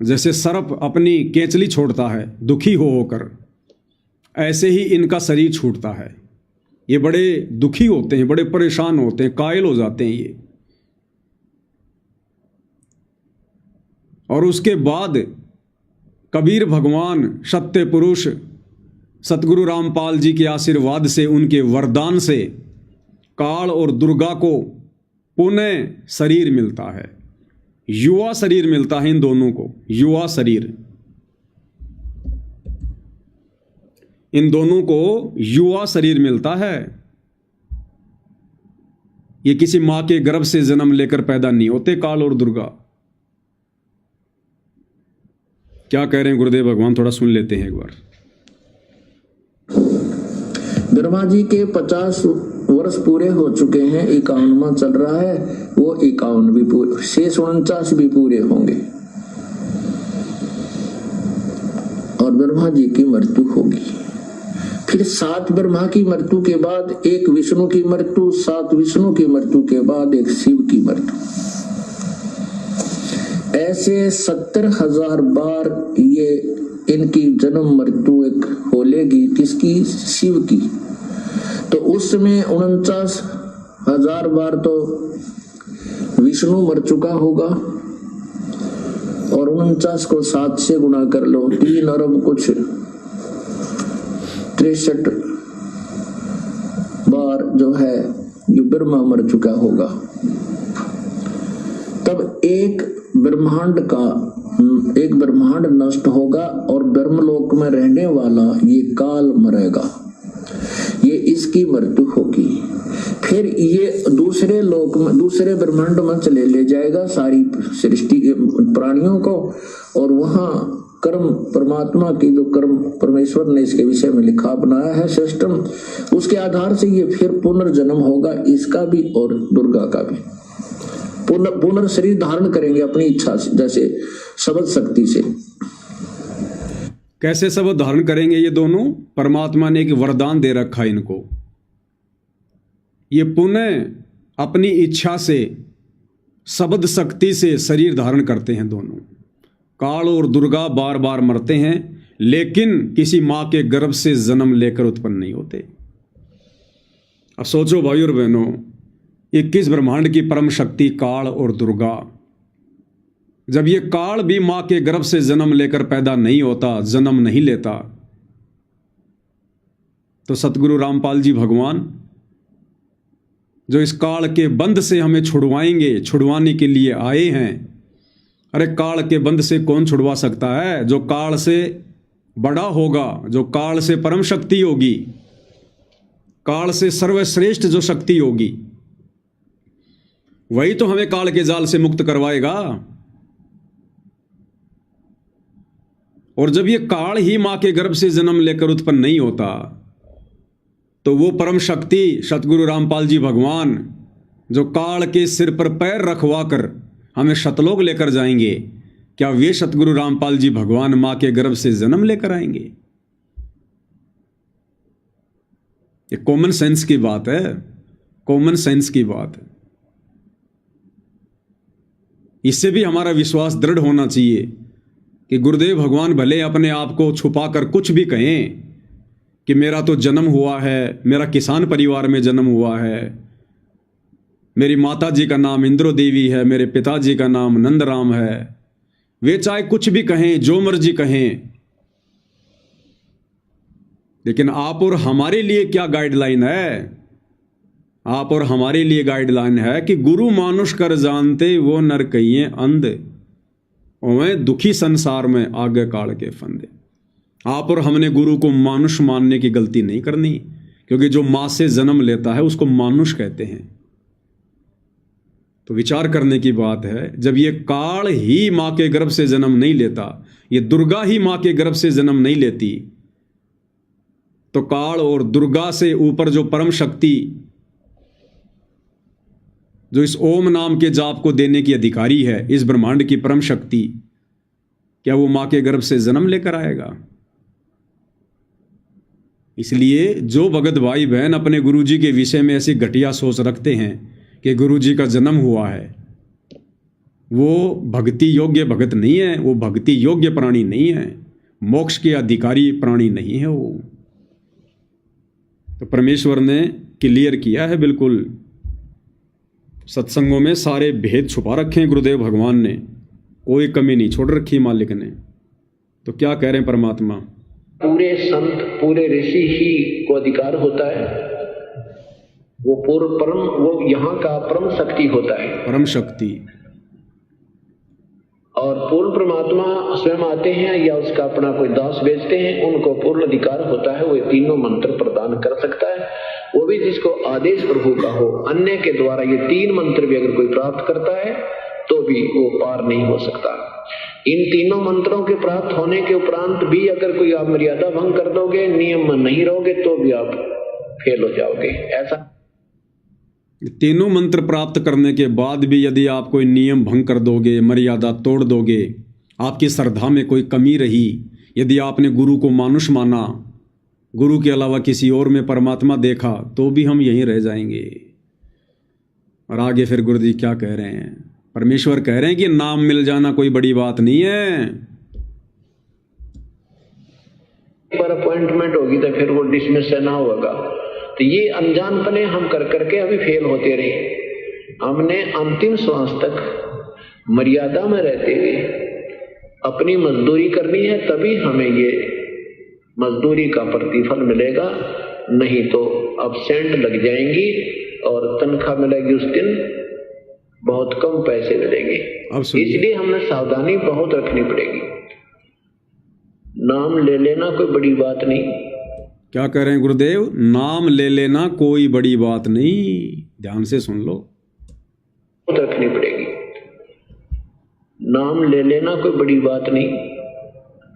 जैसे सर्प अपनी केंचली छोड़ता है दुखी हो होकर, ऐसे ही इनका शरीर छूटता है। ये बड़े दुखी होते हैं, बड़े परेशान होते हैं, कायल हो जाते हैं ये। और उसके बाद कबीर भगवान सत्य पुरुष सतगुरु रामपाल जी के आशीर्वाद से, उनके वरदान से काल और दुर्गा को पुनः शरीर मिलता है, युवा शरीर मिलता है इन दोनों को, युवा शरीर। इन दोनों को युवा शरीर मिलता है। ये किसी मां के गर्भ से जन्म लेकर पैदा नहीं होते काल और दुर्गा। क्या कह रहे हैं गुरुदेव भगवान, थोड़ा सुन लेते हैं एक बार। ब्रह्मा जी के 50 वर्ष पूरे हो चुके हैं, 51वां चल रहा है, वो 51 भी पूरे, शेष 49 भी पूरे होंगे और ब्रह्मा जी की मृत्यु होगी। फिर 7 ब्रह्मा की मृत्यु के बाद एक विष्णु की मृत्यु, 7 विष्णु की मृत्यु के बाद एक शिव की मृत्यु। ऐसे 70,000 बार ये इनकी जन्म मृत्यु एक होलेगी किसकी, शिव की। तो उसमें 49,000 बार तो विष्णु मर चुका होगा, और 49 को 7 से गुणा कर लो, 3 अरब कुछ 63 बार जो है ये ब्रह्मा मर चुका होगा। तब एक ब्रह्मांड नष्ट होगा और ब्रह्मलोक में रहने वाला ये काल मरेगा, ये इसकी मृत्यु होगी। फिर ये दूसरे लोक में, दूसरे ब्रह्मांड में चले ले जाएगा सारी सृष्टि प्राणियों को, और वहां कर्म परमात्मा की जो कर्म परमेश्वर ने इसके विषय में लिखा बनाया है सिस्टम, उसके आधार से ये फिर पुनर्जन्म होगा, इसका भी और दुर्गा का भी। पुनर्शरीर धारण करेंगे अपनी इच्छा से, जैसे शब्द शक्ति से। कैसे शब्द धारण करेंगे ये दोनों? परमात्मा ने एक वरदान दे रखा है इनको, ये पुनः अपनी इच्छा से शब्द शक्ति से शरीर धारण करते हैं दोनों। काल और दुर्गा बार बार मरते हैं, लेकिन किसी मां के गर्भ से जन्म लेकर उत्पन्न नहीं होते। अब सोचो भाई और बहनों, 21 ब्रह्मांड की परम शक्ति काल और दुर्गा, जब ये काल भी मां के गर्भ से जन्म लेकर पैदा नहीं होता, जन्म नहीं लेता, तो सतगुरु रामपाल जी भगवान जो इस काल के बंध से हमें छुड़वाएंगे, छुड़वाने के लिए आए हैं। अरे काल के बंध से कौन छुड़वा सकता है? जो काल से बड़ा होगा, जो काल से परम शक्ति होगी, काल से सर्वश्रेष्ठ जो शक्ति होगी, वही तो हमें काल के जाल से मुक्त करवाएगा। और जब ये काल ही मां के गर्भ से जन्म लेकर उत्पन्न नहीं होता, तो वो परम शक्ति सतगुरु रामपाल जी भगवान जो काल के सिर पर पैर रखवा कर हमें शतलोक लेकर जाएंगे, क्या वे सतगुरु रामपाल जी भगवान मां के गर्भ से जन्म लेकर आएंगे? ये कॉमन सेंस की बात है, कॉमन सेंस की बात है। इससे भी हमारा विश्वास दृढ़ होना चाहिए कि गुरुदेव भगवान भले अपने आप को छुपाकर कुछ भी कहें कि मेरा तो जन्म हुआ है, मेरा किसान परिवार में जन्म हुआ है, मेरी माता जी का नाम इंद्रो देवी है, मेरे पिताजी का नाम नंदराम है, वे चाहे कुछ भी कहें, जो मर्जी कहें, लेकिन आप और हमारे लिए क्या गाइडलाइन है? आप और हमारे लिए गाइडलाइन है कि गुरु मानुष कर जानते वो नर कहिए अंध, ओवें दुखी संसार में आगे काल के फंदे। आप और हमने गुरु को मानुष मानने की गलती नहीं करनी, क्योंकि जो मां से जन्म लेता है उसको मानुष कहते हैं। तो विचार करने की बात है, जब ये काल ही मां के गर्भ से जन्म नहीं लेता, ये दुर्गा ही मां के गर्भ से जन्म नहीं लेती, तो काल और दुर्गा से ऊपर जो परम शक्ति, जो इस ओम नाम के जाप को देने की अधिकारी है, इस ब्रह्मांड की परम शक्ति, क्या वो मां के गर्भ से जन्म लेकर आएगा? इसलिए जो भगत भाई बहन अपने गुरुजी के विषय में ऐसी घटिया सोच रखते हैं कि गुरुजी का जन्म हुआ है, वो भक्ति योग्य भगत नहीं है, वो भक्ति योग्य प्राणी नहीं है, मोक्ष के अधिकारी प्राणी नहीं है वो। तो परमेश्वर ने क्लियर किया है, बिल्कुल सत्संगों में सारे भेद छुपा रखे हैं गुरुदेव भगवान ने, कोई कमी नहीं छोड़ रखी मालिक ने। तो क्या कह रहे हैं परमात्मा? पूरे संत पूरे ऋषि ही को अधिकार होता है, वो पूर्व परम, वो यहाँ का परम शक्ति होता है, परम शक्ति। और पूर्ण परमात्मा स्वयं आते हैं या उसका अपना कोई दास भेजते हैं, उनको पूर्ण अधिकार होता है, वो तीनों मंत्र प्रदान कर सकता है, वो भी जिसको आदेश प्रभु का हो। अन्य के द्वारा ये 3 मंत्र भी अगर कोई प्राप्त करता है तो भी वो पार नहीं हो सकता। इन तीनों मंत्रों के प्राप्त होने के उपरांत भी अगर कोई आप मर्यादा भंग कर दोगे, नियम में नहीं रहोगे, तो भी आप फेल हो जाओगे। ऐसा तीनों मंत्र प्राप्त करने के बाद भी यदि आप कोई नियम भंग कर दोगे, मर्यादा तोड़ दोगे, आपकी श्रद्धा में कोई कमी रही, यदि आपने गुरु को मानुष माना, गुरु के अलावा किसी और में परमात्मा देखा, तो भी हम यहीं रह जाएंगे। और आगे फिर गुरु जी क्या कह रहे हैं? परमेश्वर कह रहे हैं कि नाम मिल जाना कोई बड़ी बात नहीं है, पर अपॉइंटमेंट होगी तो फिर वो डिसमिस से ना होगा। तो ये अनजानपने हम कर करके अभी फेल होते रहे। हमने अंतिम श्वास तक मर्यादा में रहते हुए अपनी मजदूरी करनी है, तभी हमें ये मजदूरी का प्रतिफल मिलेगा। नहीं तो अब्सेंट लग जाएंगी और तनख्वाह मिलेगी उस दिन बहुत कम पैसे मिलेंगे। इसलिए हमें सावधानी बहुत रखनी पड़ेगी। नाम ले लेना कोई बड़ी बात नहीं। क्या कह रहे हैं गुरुदेव? नाम ले लेना कोई बड़ी बात नहीं। ध्यान से सुन लो। रखनी पड़ेगी। नाम ले लेना कोई बड़ी बात नहीं,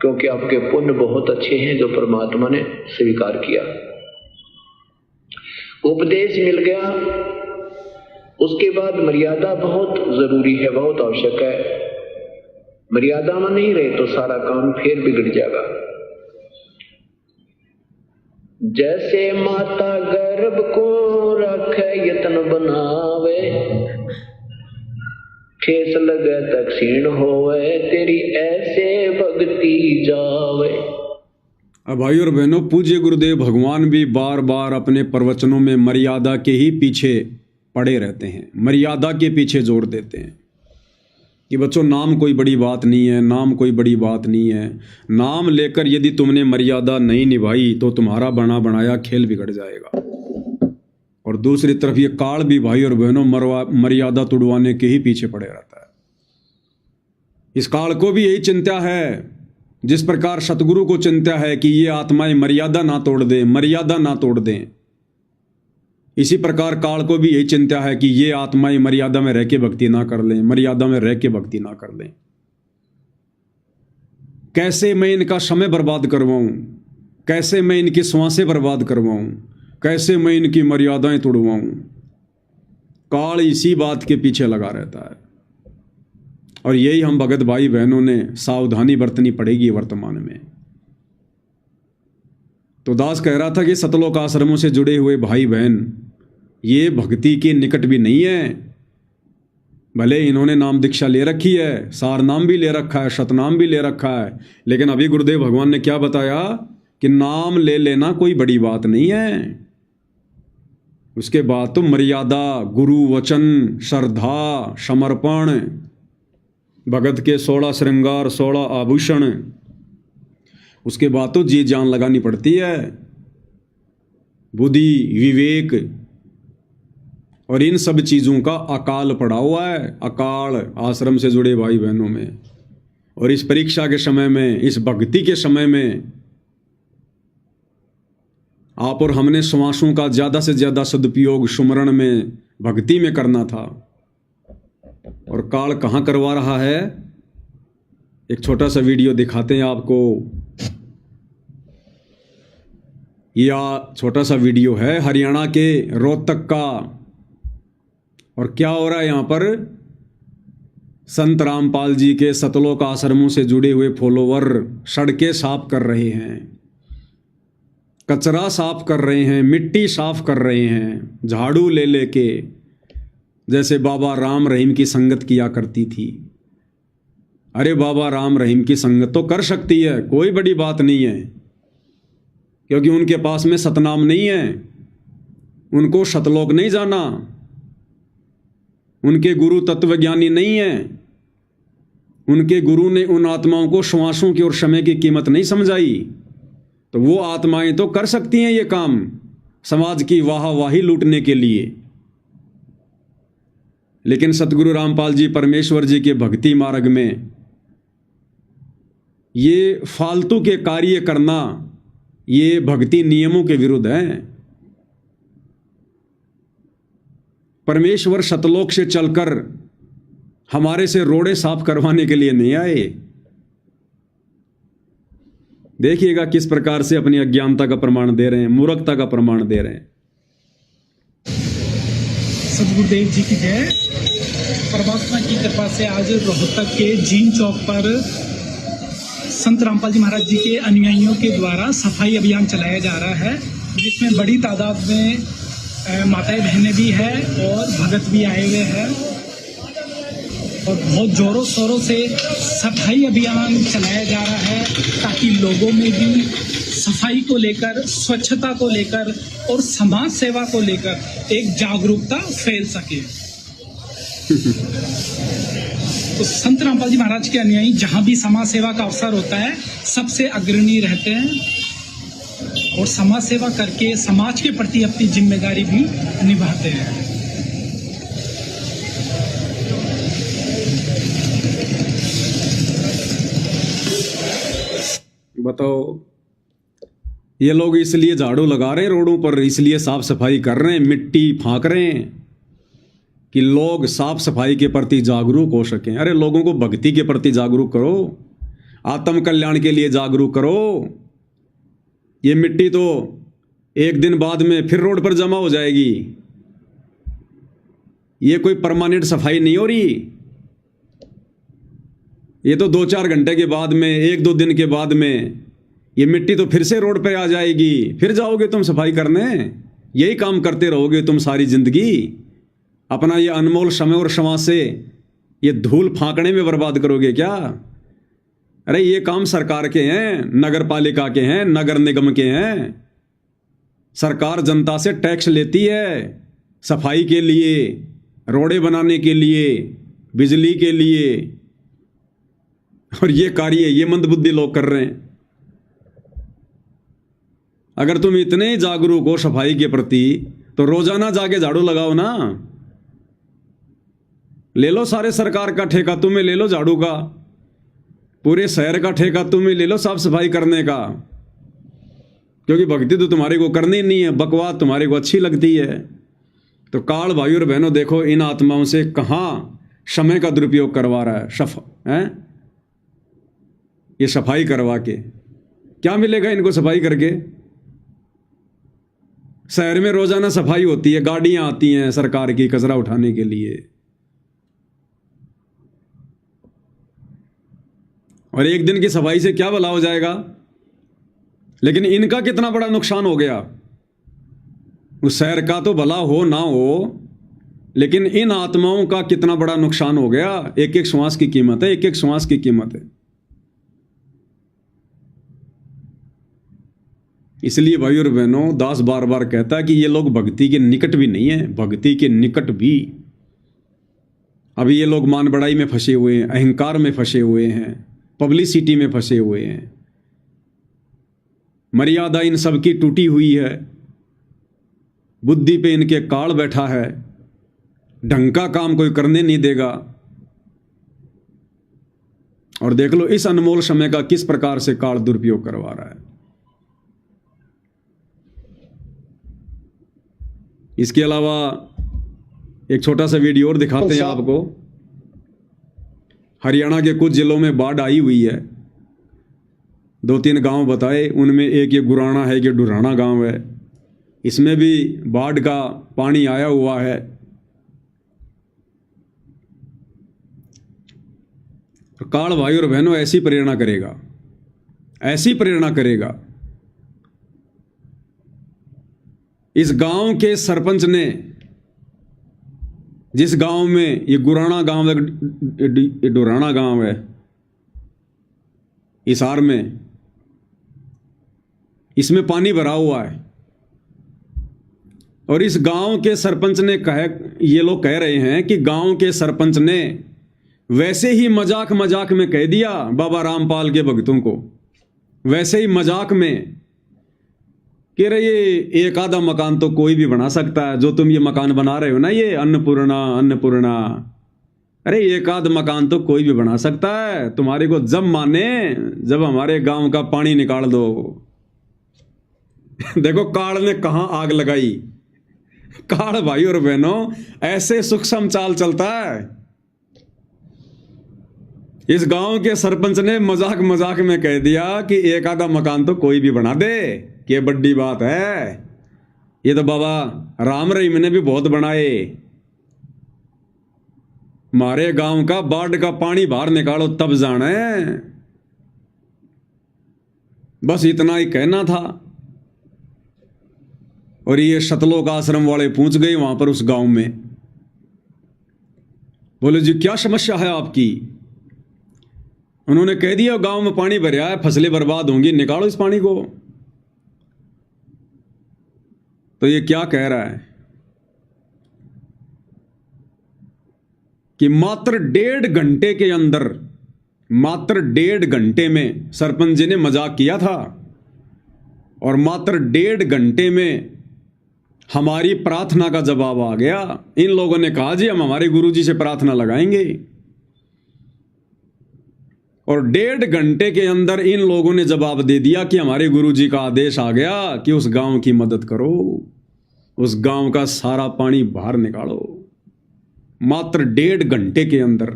क्योंकि आपके पुण्य बहुत अच्छे हैं जो परमात्मा ने स्वीकार किया। उपदेश मिल गया, उसके बाद मर्यादा बहुत जरूरी है, बहुत आवश्यक है। मर्यादा में नहीं रहे तो सारा काम फिर बिगड़ जाएगा। जैसे माता गर्भ को रखे यत्न बनावे, ठेस लगे तक क्षीण होवे, तेरी ऐसे भक्ति जावे। अब भाई और बहनों, पूज्य गुरुदेव भगवान भी बार बार अपने प्रवचनों में मर्यादा के ही पीछे पड़े रहते हैं, मर्यादा के पीछे जोर देते हैं कि बच्चों नाम कोई बड़ी बात नहीं है, नाम कोई बड़ी बात नहीं है। नाम लेकर यदि तुमने मर्यादा नहीं निभाई तो तुम्हारा बना बनाया खेल बिगड़ जाएगा। और दूसरी तरफ ये काल भी भाई और बहनों मर्यादा तुड़वाने के ही पीछे पड़े रहता है। इस काल को भी यही चिंता है, जिस प्रकार सतगुरु को चिंता है कि ये आत्माएं मर्यादा ना तोड़ दें, मर्यादा ना तोड़ दें, इसी प्रकार काल को भी यही चिंता है कि ये आत्माएं मर्यादा में रह के भक्ति ना कर लें, मर्यादा में रह के भक्ति ना कर लें। कैसे मैं इनका समय बर्बाद करवाऊं, कैसे मैं इनकी श्वासें बर्बाद करवाऊं, कैसे मैं इनकी मर्यादाएं तोड़वाऊं। काल इसी बात के पीछे लगा रहता है और यही हम भगत भाई बहनों ने सावधानी बरतनी पड़ेगी वर्तमान में। तो दास कह रहा था कि सतलोक आश्रमों से जुड़े हुए भाई बहन ये भक्ति के निकट भी नहीं है। भले इन्होंने नाम दीक्षा ले रखी है, सार नाम भी ले रखा है, शतनाम भी ले रखा है, लेकिन अभी गुरुदेव भगवान ने क्या बताया कि नाम ले लेना कोई बड़ी बात नहीं है। उसके बाद तो मर्यादा, गुरु वचन, श्रद्धा, समर्पण, भगत के 16 श्रृंगार, 16 आभूषण, उसके बाद तो जी जान लगानी पड़ती है, बुद्धि, विवेक, और इन सब चीज़ों का अकाल पड़ा हुआ है, अकाल आश्रम से जुड़े भाई बहनों में। और इस परीक्षा के समय में, इस भक्ति के समय में आप और हमने श्वासों का ज़्यादा से ज़्यादा सदुपयोग सुमरण में, भक्ति में करना था। और काल कहाँ करवा रहा है? एक छोटा सा वीडियो दिखाते हैं आपको। यह छोटा सा वीडियो है हरियाणा के रोहतक का। और क्या हो रहा है यहाँ पर? संत रामपाल जी के सतलोक आश्रमों से जुड़े हुए फॉलोवर सड़कें साफ कर रहे हैं, कचरा साफ कर रहे हैं, मिट्टी साफ कर रहे हैं, झाड़ू ले लेके, जैसे बाबा राम रहीम की संगत किया करती थी। अरे बाबा राम रहीम की संगत तो कर सकती है, कोई बड़ी बात नहीं है, क्योंकि उनके पास में सतनाम नहीं है, उनको सतलोक नहीं जाना, उनके गुरु तत्वज्ञानी नहीं है, उनके गुरु ने उन आत्माओं को श्वासों की और समय की कीमत नहीं समझाई। तो वो आत्माएं तो कर सकती हैं ये काम समाज की वाहवाही लूटने के लिए, लेकिन सतगुरु रामपाल जी परमेश्वर जी के भक्ति मार्ग में ये फालतू के कार्य करना ये भक्ति नियमों के विरुद्ध है। परमेश्वर सतलोक से चलकर हमारे से रोड़े साफ करवाने के लिए नहीं आए। देखिएगा किस प्रकार से अपनी अज्ञानता का प्रमाण दे रहे हैं, मूर्खता का प्रमाण दे रहे हैं। सतगुरुदेव जी की जय। परमात्मा की कृपा से आज रोहतक के जीन चौक पर संत रामपाल जी महाराज जी के अनुयायियों के द्वारा सफाई अभियान चलाया जा रहा है, जिसमें बड़ी तादाद में माताएं बहनें भी हैं और भगत भी आए हुए हैं और बहुत जोरों शोरों से सफाई अभियान चलाया जा रहा है ताकि लोगों में भी सफाई को लेकर, स्वच्छता को लेकर और समाज सेवा को लेकर एक जागरूकता फैल सके। तो संत रामपाल जी महाराज के अनुयायी जहां भी समाज सेवा का अवसर होता है सबसे अग्रणी रहते हैं और समाज सेवा करके समाज के प्रति अपनी जिम्मेदारी भी निभाते हैं। बताओ, ये लोग इसलिए झाड़ू लगा रहे हैं रोडों पर, इसलिए साफ सफाई कर रहे हैं, मिट्टी फांक रहे हैं कि लोग साफ सफाई के प्रति जागरूक हो सकें। अरे लोगों को भक्ति के प्रति जागरूक करो, आत्म कल्याण के लिए जागरूक करो। ये मिट्टी तो एक दिन बाद में फिर रोड पर जमा हो जाएगी, ये कोई परमानेंट सफाई नहीं हो रही। ये तो 2-4 घंटे के बाद में, 1-2 दिन के बाद में ये मिट्टी तो फिर से रोड पे आ जाएगी, फिर जाओगे तुम सफाई करने। यही काम करते रहोगे तुम सारी जिंदगी, अपना ये अनमोल समय और श्वास से ये धूल फांकने में बर्बाद करोगे क्या? अरे ये काम सरकार के हैं, नगर पालिका के हैं, नगर निगम के हैं। सरकार जनता से टैक्स लेती है सफाई के लिए, रोडें बनाने के लिए, बिजली के लिए, और ये कार्य ये मंदबुद्धि लोग कर रहे हैं। अगर तुम इतने जागरूक हो सफाई के प्रति तो रोजाना जाके झाड़ू लगाओ ना। ले लो सारे सरकार का ठेका, तुम्हें ले लो झाड़ू का, पूरे शहर का ठेका तुम्हें ले लो साफ सफाई करने का, क्योंकि भक्ति तो तुम्हारे को करनी नहीं है, बकवास तुम्हारे को अच्छी लगती है। तो काल भाई और बहनों, देखो इन आत्माओं से कहां समय का दुरुपयोग करवा रहा है, ये सफाई करवा के क्या मिलेगा इनको? सफाई करके शहर में रोजाना सफाई होती है, गाड़ियां आती हैं सरकार की कचरा उठाने के लिए, और एक दिन की सफाई से क्या भला हो जाएगा? लेकिन इनका कितना बड़ा नुकसान हो गया। उस शहर का तो भला हो ना हो, लेकिन इन आत्माओं का कितना बड़ा नुकसान हो गया। एक एक श्वास की कीमत है, एक एक श्वास की कीमत है। इसलिए भाई और बहनों, दास बार बार कहता है कि ये लोग भक्ति के निकट भी नहीं है, भक्ति के निकट भी। अभी ये लोग मान बढ़ाई में फंसे हुए हैं, अहंकार में फंसे हुए हैं, पब्लिसिटी में फंसे हुए हैं, मर्यादा इन सब की टूटी हुई है, बुद्धि पे इनके काल बैठा है, ढंग का काम कोई करने नहीं देगा। और देख लो इस अनमोल समय का किस प्रकार से काल दुरुपयोग करवा रहा है। इसके अलावा एक छोटा सा वीडियो और दिखाते हैं आपको। हरियाणा के कुछ जिलों में बाढ़ आई हुई है, 2-3 गांव बताए, उनमें एक ये गुराना है, कि डुराना गांव है, इसमें भी बाढ़ का पानी आया हुआ है। काल भाई और बहनों ऐसी प्रेरणा करेगा, ऐसी प्रेरणा करेगा। इस गांव के सरपंच ने, जिस गांव में ये गुराना गांव है, डुराना गांव है हिसार में, इसमें पानी भरा हुआ है, और इस गांव के सरपंच ने ये लोग कह रहे हैं कि गांव के सरपंच ने वैसे ही मजाक मजाक में कह दिया बाबा रामपाल के भक्तों को, वैसे ही मजाक में कह रहे ये एक आधा मकान तो कोई भी बना सकता है, जो तुम ये मकान बना रहे हो ना, ये अन्नपूर्णा अन्नपूर्णा, अरे एक आध मकान तो कोई भी बना सकता है, तुम्हारे को जब माने जब हमारे गांव का पानी निकाल दो। देखो काल ने कहां आग लगाई। काल भाई और बहनों ऐसे सूक्ष्म चाल चलता है। इस गांव के सरपंच ने मजाक मजाक में कह दिया कि एक आधा मकान तो कोई भी बना दे, ये बड़ी बात है, ये तो बाबा राम रहीम ने भी बहुत बनाए, मारे गांव का बाढ़ का पानी बाहर निकालो तब जाने। बस इतना ही कहना था। और ये शतलोक आश्रम वाले पहुंच गए वहां पर उस गांव में, बोले जी क्या समस्या है आपकी? उन्होंने कह दिया गांव में पानी भरा है, फसलें बर्बाद होंगी, निकालो इस पानी को। तो ये क्या कह रहा है कि मात्र 1.5 घंटे के अंदर, मात्र 1.5 घंटे में सरपंच जी ने मजाक किया था और मात्र 1.5 घंटे में हमारी प्रार्थना का जवाब आ गया। इन लोगों ने कहा जी हम हमारे गुरुजी से प्रार्थना लगाएंगे, और 1.5 घंटे के अंदर इन लोगों ने जवाब दे दिया कि हमारे गुरुजी का आदेश आ गया कि उस गांव की मदद करो, उस गांव का सारा पानी बाहर निकालो। मात्र 1.5 घंटे के अंदर।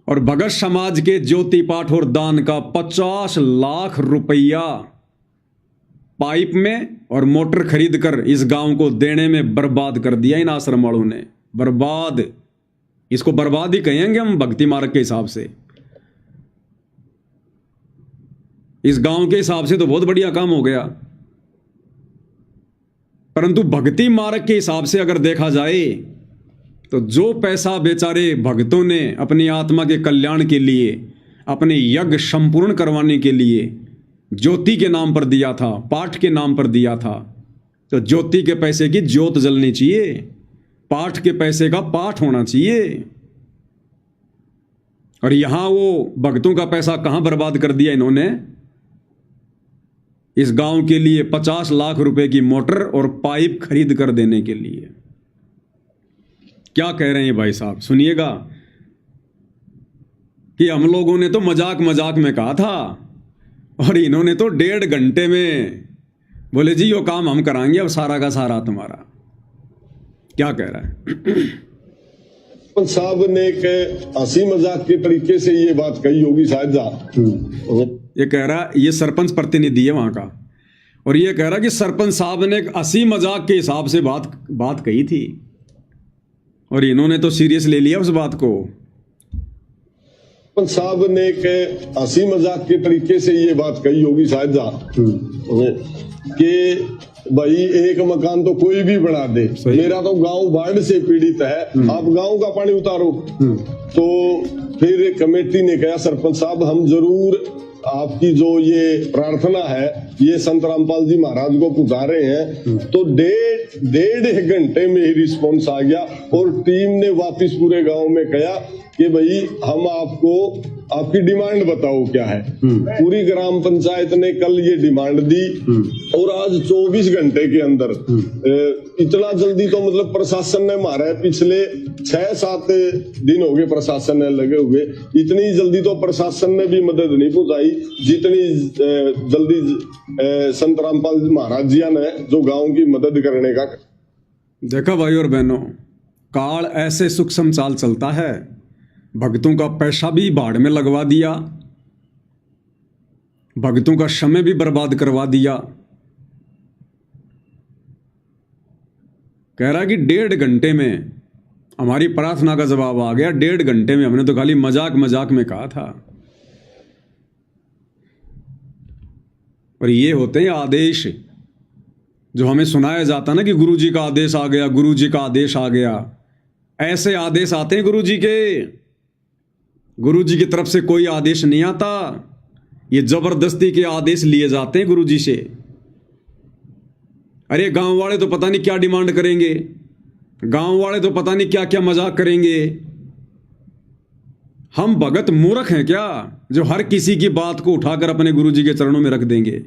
और भगत समाज के ज्योति पाठ और दान का 50 लाख रुपया पाइप में और मोटर खरीद कर इस गांव को देने में बर्बाद कर दिया इन आश्रम वालों ने। बर्बाद, इसको बर्बाद ही कहेंगे हम भक्ति मार्ग के हिसाब से। इस गांव के हिसाब से तो बहुत बढ़िया काम हो गया, परंतु भक्ति मार्ग के हिसाब से अगर देखा जाए तो जो पैसा बेचारे भक्तों ने अपनी आत्मा के कल्याण के लिए, अपने यज्ञ संपूर्ण करवाने के लिए ज्योति के नाम पर दिया था, पाठ के नाम पर दिया था, तो ज्योति के पैसे की ज्योत जलनी चाहिए, पाठ के पैसे का पाठ होना चाहिए। और यहां वो भक्तों का पैसा कहां बर्बाद कर दिया इन्होंने? इस गांव के लिए 50 लाख रुपए की मोटर और पाइप खरीद कर देने के लिए। क्या कह रहे हैं भाई साहब, सुनिएगा कि हम लोगों ने तो मजाक मजाक में कहा था और इन्होंने तो 1.5 घंटे में बोले जी यो काम हम कराएंगे, अब सारा का सारा तुम्हारा। क्या कह रहा है? साहब ने एक हंसी मजाक के तरीके से ये बात कही होगी शायद। ये कह रहा, ये सरपंच प्रतिनिधि है वहां का, और ये कह रहा कि सरपंच साहब ने एक हंसी मजाक के हिसाब से बात कही थी और इन्होंने तो सीरियस ले लिया उस बात को। साहब ने एक हंसी मजाक के तरीके से ये बात कही होगी शायद कि भाई एक मकान तो कोई भी बना दे, मेरा तो गांव बाढ़ से पीड़ित है, आप गांव का पानी उतारो। तो फिर कमेटी ने कहा सरपंच साहब हम जरूर आपकी जो ये प्रार्थना है ये संत रामपाल जी महाराज को पहुंचा रहे हैं। तो 1.5 घंटे में ही रिस्पॉन्स आ गया और टीम ने वापस पूरे गांव में कहा कि भाई हम आपको आपकी डिमांड बताओ क्या है। पूरी ग्राम पंचायत ने कल ये डिमांड दी और आज 24 घंटे के अंदर, इतना जल्दी तो मतलब प्रशासन ने मारा है, पिछले 6-7 दिन हो गए प्रशासन ने लगे हुए, इतनी जल्दी तो प्रशासन ने भी मदद नहीं पहुंचाई जितनी जल्दी संत रामपाल महाराज जी ने जो गांव की मदद करने का। देखा भाई और बहनों, काल ऐसे सूक्ष्म चाल चलता है, भक्तों का पैसा भी बाढ़ में लगवा दिया, भक्तों का समय भी बर्बाद करवा दिया। कह रहा कि 1.5 घंटे में हमारी प्रार्थना का जवाब आ गया। 1.5 घंटे में, हमने तो खाली मजाक मजाक में कहा था। और ये होते हैं आदेश जो हमें सुनाया जाता ना कि गुरुजी का आदेश आ गया, गुरुजी का आदेश आ गया। ऐसे आदेश आते हैं गुरुजी के, गुरुजी की तरफ से कोई आदेश नहीं आता, ये जबरदस्ती के आदेश लिए जाते हैं गुरुजी से। अरे गांव वाले तो पता नहीं क्या डिमांड करेंगे, गांव वाले तो पता नहीं क्या क्या मजाक करेंगे। हम भगत मूर्ख हैं क्या जो हर किसी की बात को उठाकर अपने गुरुजी के चरणों में रख देंगे?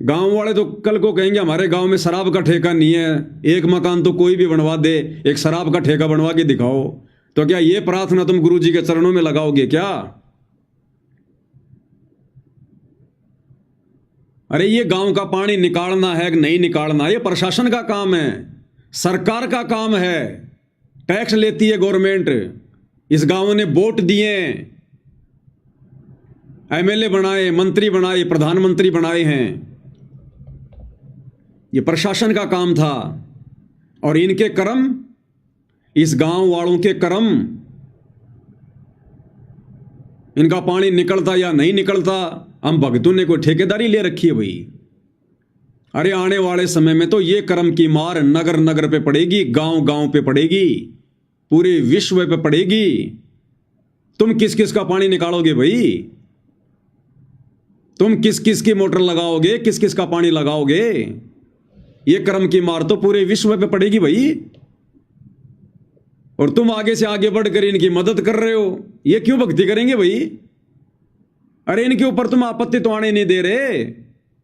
गांव वाले तो कल को कहेंगे हमारे गांव में शराब का ठेका नहीं है, एक मकान तो कोई भी बनवा दे, एक शराब का ठेका बनवा के दिखाओ। तो क्या ये प्रार्थना तुम गुरुजी के चरणों में लगाओगे क्या? अरे ये गांव का पानी निकालना है कि नहीं निकालना, ये प्रशासन का काम है, सरकार का काम है। टैक्स लेती है गवर्नमेंट। इस गांव ने वोट दिए, एमएलए बनाए, मंत्री बनाए, प्रधानमंत्री बनाए हैं, ये प्रशासन का काम था। और इनके कर्म, इस गांव वालों के कर्म, इनका पानी निकलता या नहीं निकलता, हम भक्तों ने कोई ठेकेदारी ले रखी है भाई? अरे आने वाले समय में तो ये कर्म की मार नगर नगर पे पड़ेगी, गांव गांव पे पड़ेगी, पूरे विश्व पे पड़ेगी। तुम किस किस का पानी निकालोगे भाई? तुम किस किस की मोटर लगाओगे, किस किस का पानी लगाओगे, ये कर्म की मार तो पूरे विश्व पे पड़ेगी भाई। और तुम आगे से आगे बढ़कर इनकी मदद कर रहे हो, ये क्यों भक्ति करेंगे भाई? अरे इनके ऊपर तुम आपत्ति तो आने नहीं दे रहे,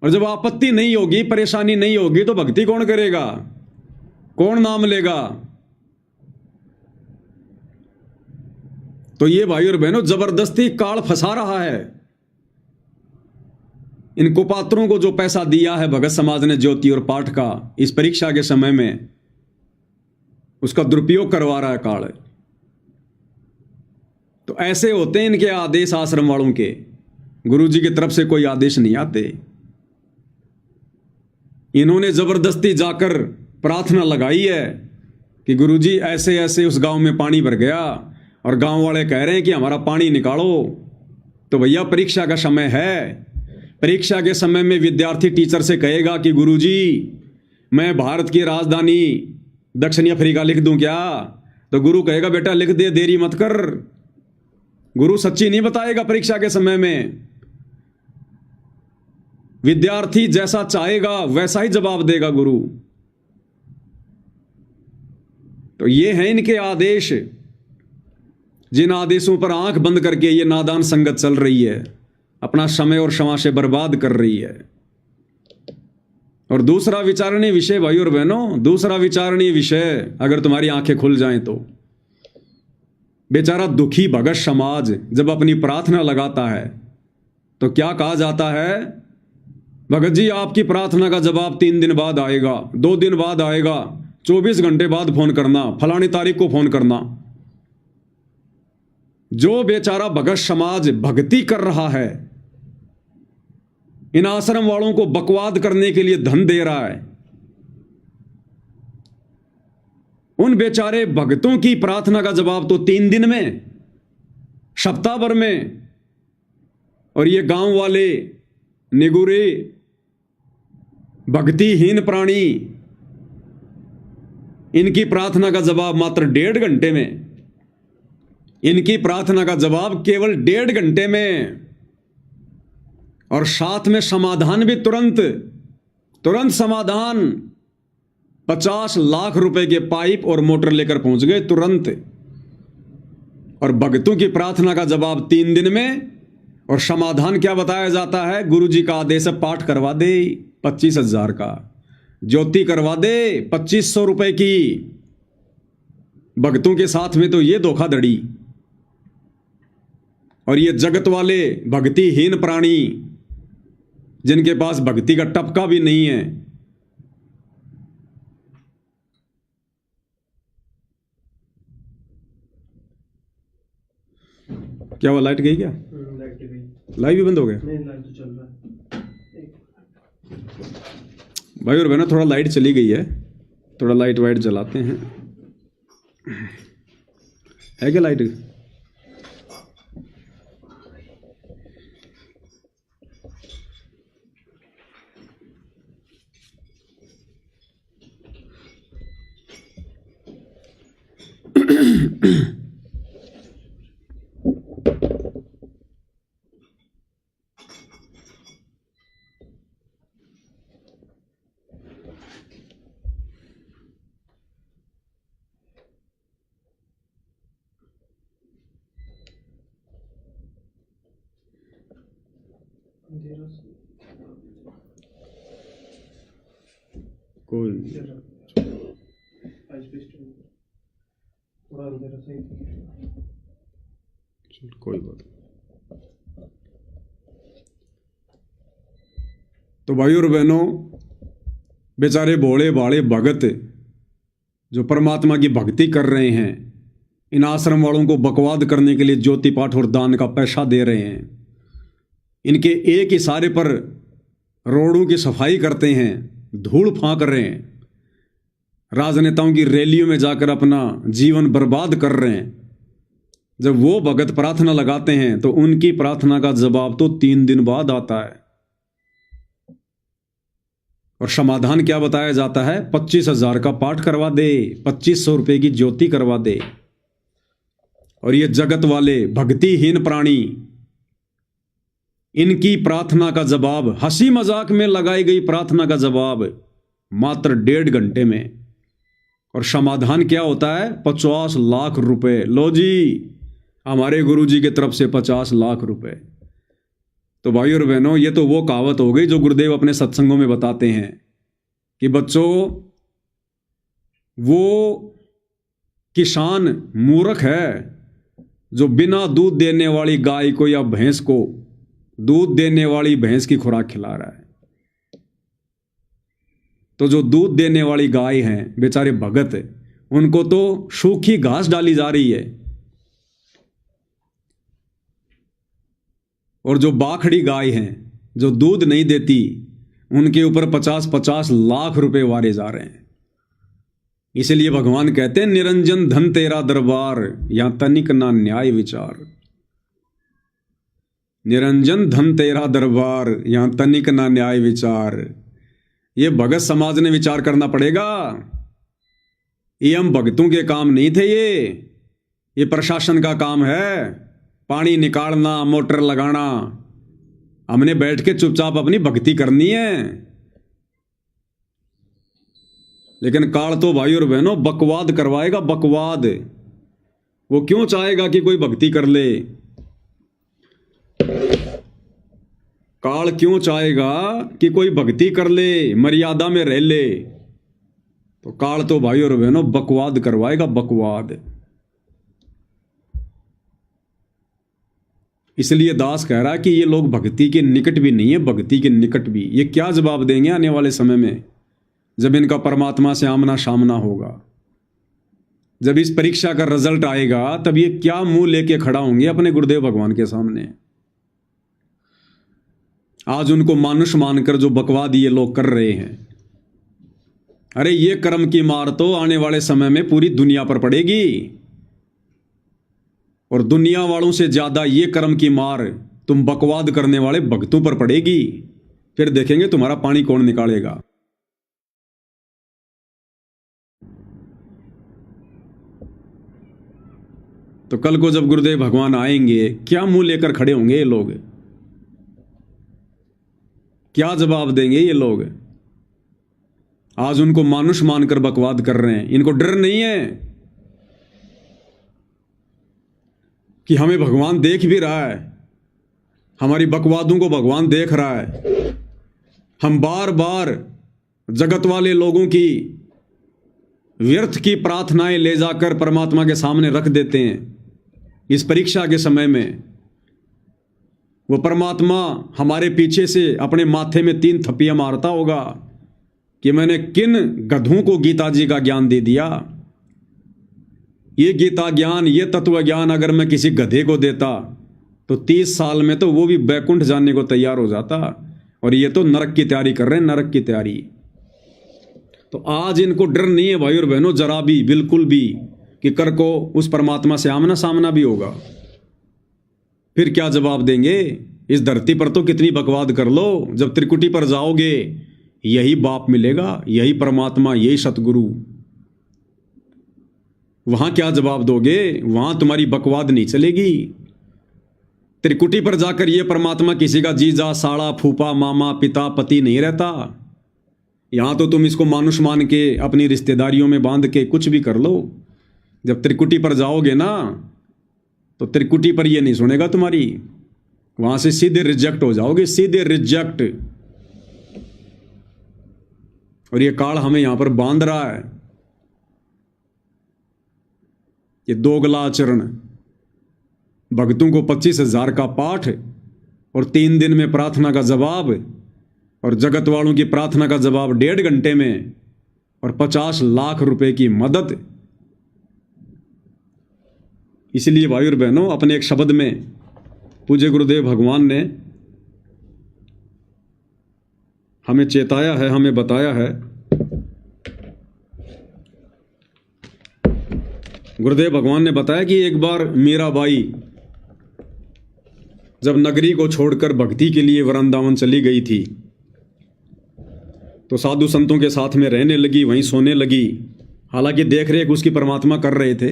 और जब आपत्ति नहीं होगी, परेशानी नहीं होगी, तो भक्ति कौन करेगा, कौन नाम लेगा? तो ये भाई और बहनों जबरदस्ती काल फंसा रहा है। इन कुपात्रों को जो पैसा दिया है भगत समाज ने ज्योति और पाठ का इस परीक्षा के समय में, उसका दुरुपयोग करवा रहा है काल। तो ऐसे होते हैं इनके आदेश आश्रम वालों के, गुरु जी की तरफ से कोई आदेश नहीं आते। इन्होंने जबरदस्ती जाकर प्रार्थना लगाई है कि गुरु जी ऐसे ऐसे उस गांव में पानी भर गया, और गांव वाले कह रहे हैं कि हमारा पानी निकालो। तो भैया परीक्षा का समय है, परीक्षा के समय में विद्यार्थी टीचर से कहेगा कि गुरुजी मैं भारत की राजधानी दक्षिणी अफ्रीका लिख दूं क्या? तो गुरु कहेगा बेटा लिख दे, देरी मत कर। गुरु सच्ची नहीं बताएगा परीक्षा के समय में। विद्यार्थी जैसा चाहेगा वैसा ही जवाब देगा गुरु। तो ये हैं इनके आदेश, जिन आदेशों पर आंख बंद करके ये नादान संगत चल रही है, अपना समय और क्षमा से बर्बाद कर रही है। और दूसरा विचारणीय विषय भाई और बहनों, दूसरा विचारणीय विषय, अगर तुम्हारी आंखें खुल जाएं तो बेचारा दुखी भगत समाज जब अपनी प्रार्थना लगाता है तो क्या कहा जाता है? भगत जी आपकी प्रार्थना का जवाब 3 दिन बाद आएगा, 2 दिन बाद आएगा, 24 घंटे बाद फोन करना, फलानी तारीख को फोन करना। जो बेचारा भगत समाज भक्ति कर रहा है, इन आश्रम वालों को बकवाद करने के लिए धन दे रहा है, उन बेचारे भक्तों की प्रार्थना का जवाब तो 3 दिन में, सप्ताह भर में। और ये गांव वाले निगुरे भक्तिहीन प्राणी, इनकी प्रार्थना का जवाब मात्र 1.5 घंटे में, इनकी प्रार्थना का जवाब केवल 1.5 घंटे में, और साथ में समाधान भी तुरंत समाधान। 50 लाख रुपए के पाइप और मोटर लेकर पहुंच गए तुरंत। और भक्तों की प्रार्थना का जवाब 3 दिन में, और समाधान क्या बताया जाता है? गुरु जी का आदेश है पाठ करवा दे 25,000 का, ज्योति करवा दे 2500 रुपए की। भक्तों के साथ में तो ये धोखाधड़ी। और ये जगत वाले भक्तिहीन प्राणी, जिनके पास भक्ति का टपका भी नहीं है, क्या वो लाइट गई क्या? लाइट भी बंद हो गया? नहीं, लाइट तो चल रहा है भाई और बहनों। थोड़ा लाइट चली गई है, थोड़ा लाइट वाइट जलाते हैं। है क्या लाइट? कोई कोई बात। तो भाई और बहनों, बेचारे भोले भाले भगत जो परमात्मा की भक्ति कर रहे हैं, इन आश्रम वालों को बकवाद करने के लिए ज्योति पाठ और दान का पैसा दे रहे हैं। इनके एक इशारे पर रोडों की सफाई करते हैं, धूल फांक रहे हैं, राजनेताओं की रैलियों में जाकर अपना जीवन बर्बाद कर रहे हैं। जब वो भगत प्रार्थना लगाते हैं तो उनकी प्रार्थना का जवाब तो 3 दिन बाद आता है। और समाधान क्या बताया जाता है? 25,000 का पाठ करवा दे, 2500 रुपए की ज्योति करवा दे। और ये जगत वाले भक्तिहीन प्राणी इनकी प्रार्थना का जवाब, हंसी मजाक में लगाई गई प्रार्थना का जवाब मात्र 1.5 घंटे में। और समाधान क्या होता है? 50 लाख रुपए। लो जी, हमारे गुरुजी की तरफ से 50 लाख रुपए। तो भाई और बहनों, ये तो वो कहावत हो गई जो गुरुदेव अपने सत्संगों में बताते हैं कि बच्चों, वो किसान मूर्ख है जो बिना दूध देने वाली गाय को या भैंस को दूध देने वाली भैंस की खुराक खिला रहा है। तो जो दूध देने वाली गाय हैं, बेचारे भगत, उनको तो सूखी घास डाली जा रही है, और जो बाखड़ी गाय हैं जो दूध नहीं देती, उनके ऊपर 50-50 लाख रुपए वारे जा रहे हैं। इसलिए भगवान कहते हैं, निरंजन धन तेरा दरबार, यहां तनिक ना न्याय विचार। निरंजन धन तेरा दरबार, यहां तनिक ना न्याय विचार। ये भगत समाज ने विचार करना पड़ेगा। ये हम भगतों के काम नहीं थे, ये प्रशासन का काम है। पानी निकालना, मोटर लगाना, हमने बैठ के चुपचाप अपनी भक्ति करनी है। लेकिन काल तो भाई और बहनों बकवाद करवाएगा, बकवाद। वो क्यों चाहेगा कि कोई भक्ति कर ले? काल क्यों चाहेगा कि कोई भक्ति कर ले, मर्यादा में रह ले? तो काल तो भाई और बहनों बकवाद करवाएगा, बकवाद। इसलिए दास कह रहा है कि ये लोग भक्ति के निकट भी नहीं है, भक्ति के निकट भी। ये क्या जवाब देंगे आने वाले समय में, जब इनका परमात्मा से आमना सामना होगा, जब इस परीक्षा का रिजल्ट आएगा, तब ये क्या मुंह लेके खड़ा होंगे अपने गुरुदेव भगवान के सामने। आज उनको मानुष मानकर जो बकवाद ये लोग कर रहे हैं, अरे ये कर्म की मार तो आने वाले समय में पूरी दुनिया पर पड़ेगी, और दुनिया वालों से ज्यादा ये कर्म की मार तुम बकवाद करने वाले भक्तों पर पड़ेगी। फिर देखेंगे तुम्हारा पानी कौन निकालेगा। तो कल को जब गुरुदेव भगवान आएंगे, क्या मुंह लेकर खड़े होंगे ये लोग? क्या जवाब देंगे ये लोग? आज उनको मानुष मानकर बकवाद कर रहे हैं। इनको डर नहीं है कि हमें भगवान देख भी रहा है, हमारी बकवादों को भगवान देख रहा है। हम बार बार जगत वाले लोगों की व्यर्थ की प्रार्थनाएं ले जाकर परमात्मा के सामने रख देते हैं। इस परीक्षा के समय में वो परमात्मा हमारे पीछे से अपने माथे में 3 थप्पियां मारता होगा कि मैंने किन गधों को गीता जी का ज्ञान दे दिया। ये गीता ज्ञान, ये तत्व ज्ञान अगर मैं किसी गधे को देता तो 30 साल में तो वो भी बैकुंठ जाने को तैयार हो जाता, और ये तो नरक की तैयारी कर रहे हैं, नरक की तैयारी। तो आज इनको डर नहीं है भाई और बहनों, जरा भी, बिल्कुल भी, कि कर को उस परमात्मा से आमना सामना भी होगा। फिर क्या जवाब देंगे? इस धरती पर तो कितनी बकवाद कर लो, जब त्रिकुटी पर जाओगे यही बाप मिलेगा, यही परमात्मा, यही सतगुरु। वहां क्या जवाब दोगे? वहां तुम्हारी बकवाद नहीं चलेगी। त्रिकुटी पर जाकर यह परमात्मा किसी का जीजा, साड़ा, फूफा, मामा, पिता, पति नहीं रहता। यहां तो तुम इसको मानुष मान के अपनी रिश्तेदारियों में बांध के कुछ भी कर लो। जब त्रिकुटी पर जाओगे ना, तो त्रिकुटी पर ये नहीं सुनेगा तुम्हारी, वहां से सीधे रिजेक्ट हो जाओगे, सीधे रिजेक्ट। और ये काल हमें यहां पर बांध रहा है। ये दोगला आचरण, भक्तों को 25,000 का पाठ और 3 दिन में प्रार्थना का जवाब, और जगत वालों की प्रार्थना का जवाब 1.5 घंटे में, और 50 लाख रुपए की मदद। इसलिए भाई और बहनों, अपने एक शब्द में पूज्य गुरुदेव भगवान ने हमें चेताया है, हमें बताया है। गुरुदेव भगवान ने बताया कि एक बार मीराबाई जब नगरी को छोड़कर भक्ति के लिए वृंदावन चली गई थी, तो साधु संतों के साथ में रहने लगी, वहीं सोने लगी। हालांकि देख रेख उसकी परमात्मा कर रहे थे,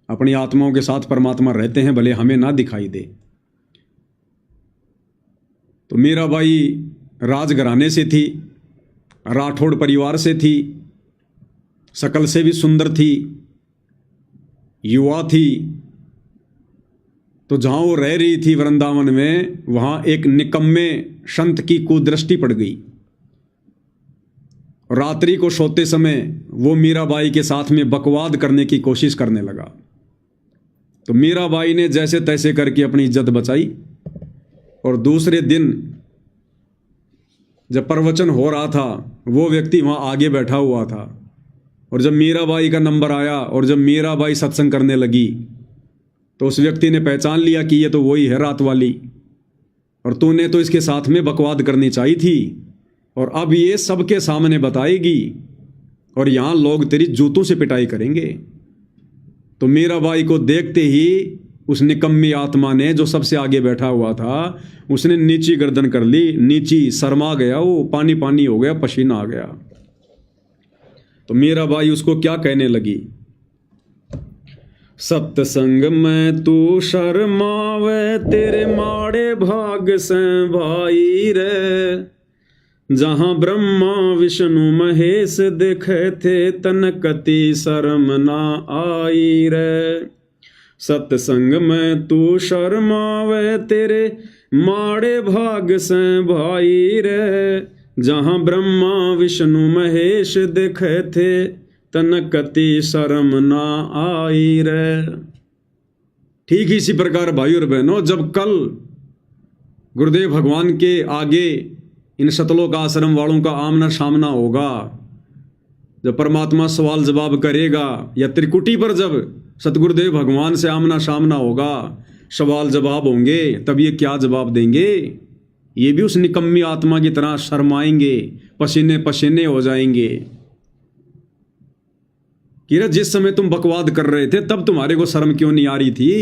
अपनी आत्माओं के साथ परमात्मा रहते हैं, भले हमें ना दिखाई दे। तो मीराबाई राजघराने से थी, राठौड़ परिवार से थी, शकल से भी सुंदर थी, युवा थी। तो जहाँ वो रह रही थी वृंदावन में, वहाँ एक निकम्मे संत की कुदृष्टि पड़ गई। रात्रि को सोते समय वो मीराबाई के साथ में बकवाद करने की कोशिश करने लगा। तो मीराबाई ने जैसे तैसे करके अपनी इज्जत बचाई और दूसरे दिन जब प्रवचन हो रहा था, वो व्यक्ति वहाँ आगे बैठा हुआ था और जब मीराबाई का नंबर आया और जब मीराबाई सत्संग करने लगी तो उस व्यक्ति ने पहचान लिया कि ये तो वही है रात वाली, और तूने तो इसके साथ में बकवाद करनी चाहिए थी और अब ये सबके सामने बताएगी और यहाँ लोग तेरी जूतों से पिटाई करेंगे। तो मीराबाई को देखते ही उस निकम्मी आत्मा ने, जो सबसे आगे बैठा हुआ था, उसने नीची गर्दन कर ली, नीची शर्मा गया, वो पानी पानी हो गया, पसीना आ गया। तो मीराबाई उसको क्या कहने लगी, सत्संग में तू शर्मावे तेरे माड़े भाग से भाई रे, जहां ब्रह्मा विष्णु महेश देखे थे तनकती शर्म ना आई रे। सत्संग में तू शर्मावे तेरे माड़े भाग से भाई रे, जहां ब्रह्मा विष्णु महेश देखे थे तनकती शर्म ना आई रे। ठीक इसी प्रकार भाई और बहनों, जब कल गुरुदेव भगवान के आगे इन सतलोक आश्रम वालों का आमना सामना होगा, जब परमात्मा सवाल जवाब करेगा, या त्रिकुटी पर जब सतगुरुदेव भगवान से आमना सामना होगा, सवाल जवाब होंगे, तब ये क्या जवाब देंगे? ये भी उस निकम्मी आत्मा की तरह शर्माएंगे, पसीने पसीने हो जाएंगे कि जिस समय तुम बकवाद कर रहे थे तब तुम्हारे को शर्म क्यों नहीं आ रही थी?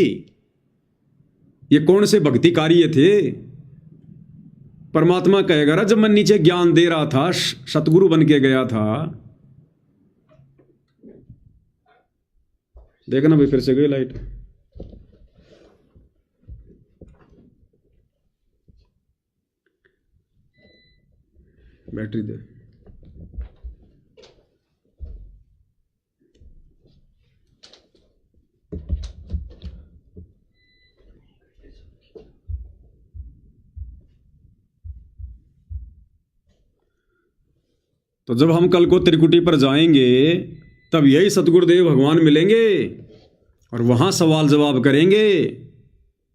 ये कौन से भक्ति कार्य थे? परमात्मा कहेगा, जब मैं नीचे ज्ञान दे रहा था, सतगुरु बन के गया था। देखना भाई, फिर से गई लाइट। बैटरी दे। तो जब हम कल को त्रिकुटी पर जाएंगे तब यही सतगुरुदेव भगवान मिलेंगे और वहां सवाल जवाब करेंगे।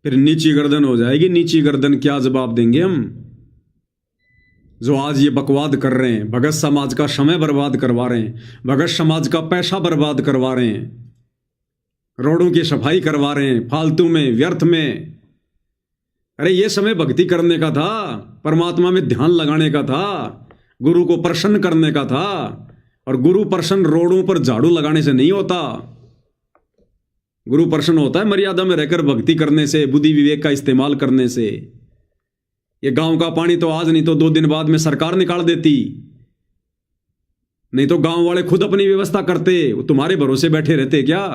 फिर नीची गर्दन हो जाएगी। नीची गर्दन क्या जवाब देंगे हम, जो आज ये बकवाद कर रहे हैं, भगत समाज का समय बर्बाद करवा रहे हैं, भगत समाज का पैसा बर्बाद करवा रहे हैं, रोडों की सफाई करवा रहे हैं फालतू में, व्यर्थ में। अरे ये समय भक्ति करने का था, परमात्मा में ध्यान लगाने का था, गुरु को प्रसन्न करने का था। और गुरु प्रसन्न रोडों पर झाड़ू लगाने से नहीं होता। गुरु प्रसन्न होता है मर्यादा में रहकर भक्ति करने से, बुद्धि विवेक का इस्तेमाल करने से। ये गांव का पानी तो आज नहीं तो 2 दिन बाद में सरकार निकाल देती, नहीं तो गांव वाले खुद अपनी व्यवस्था करते। वो तुम्हारे भरोसे बैठे रहते क्या?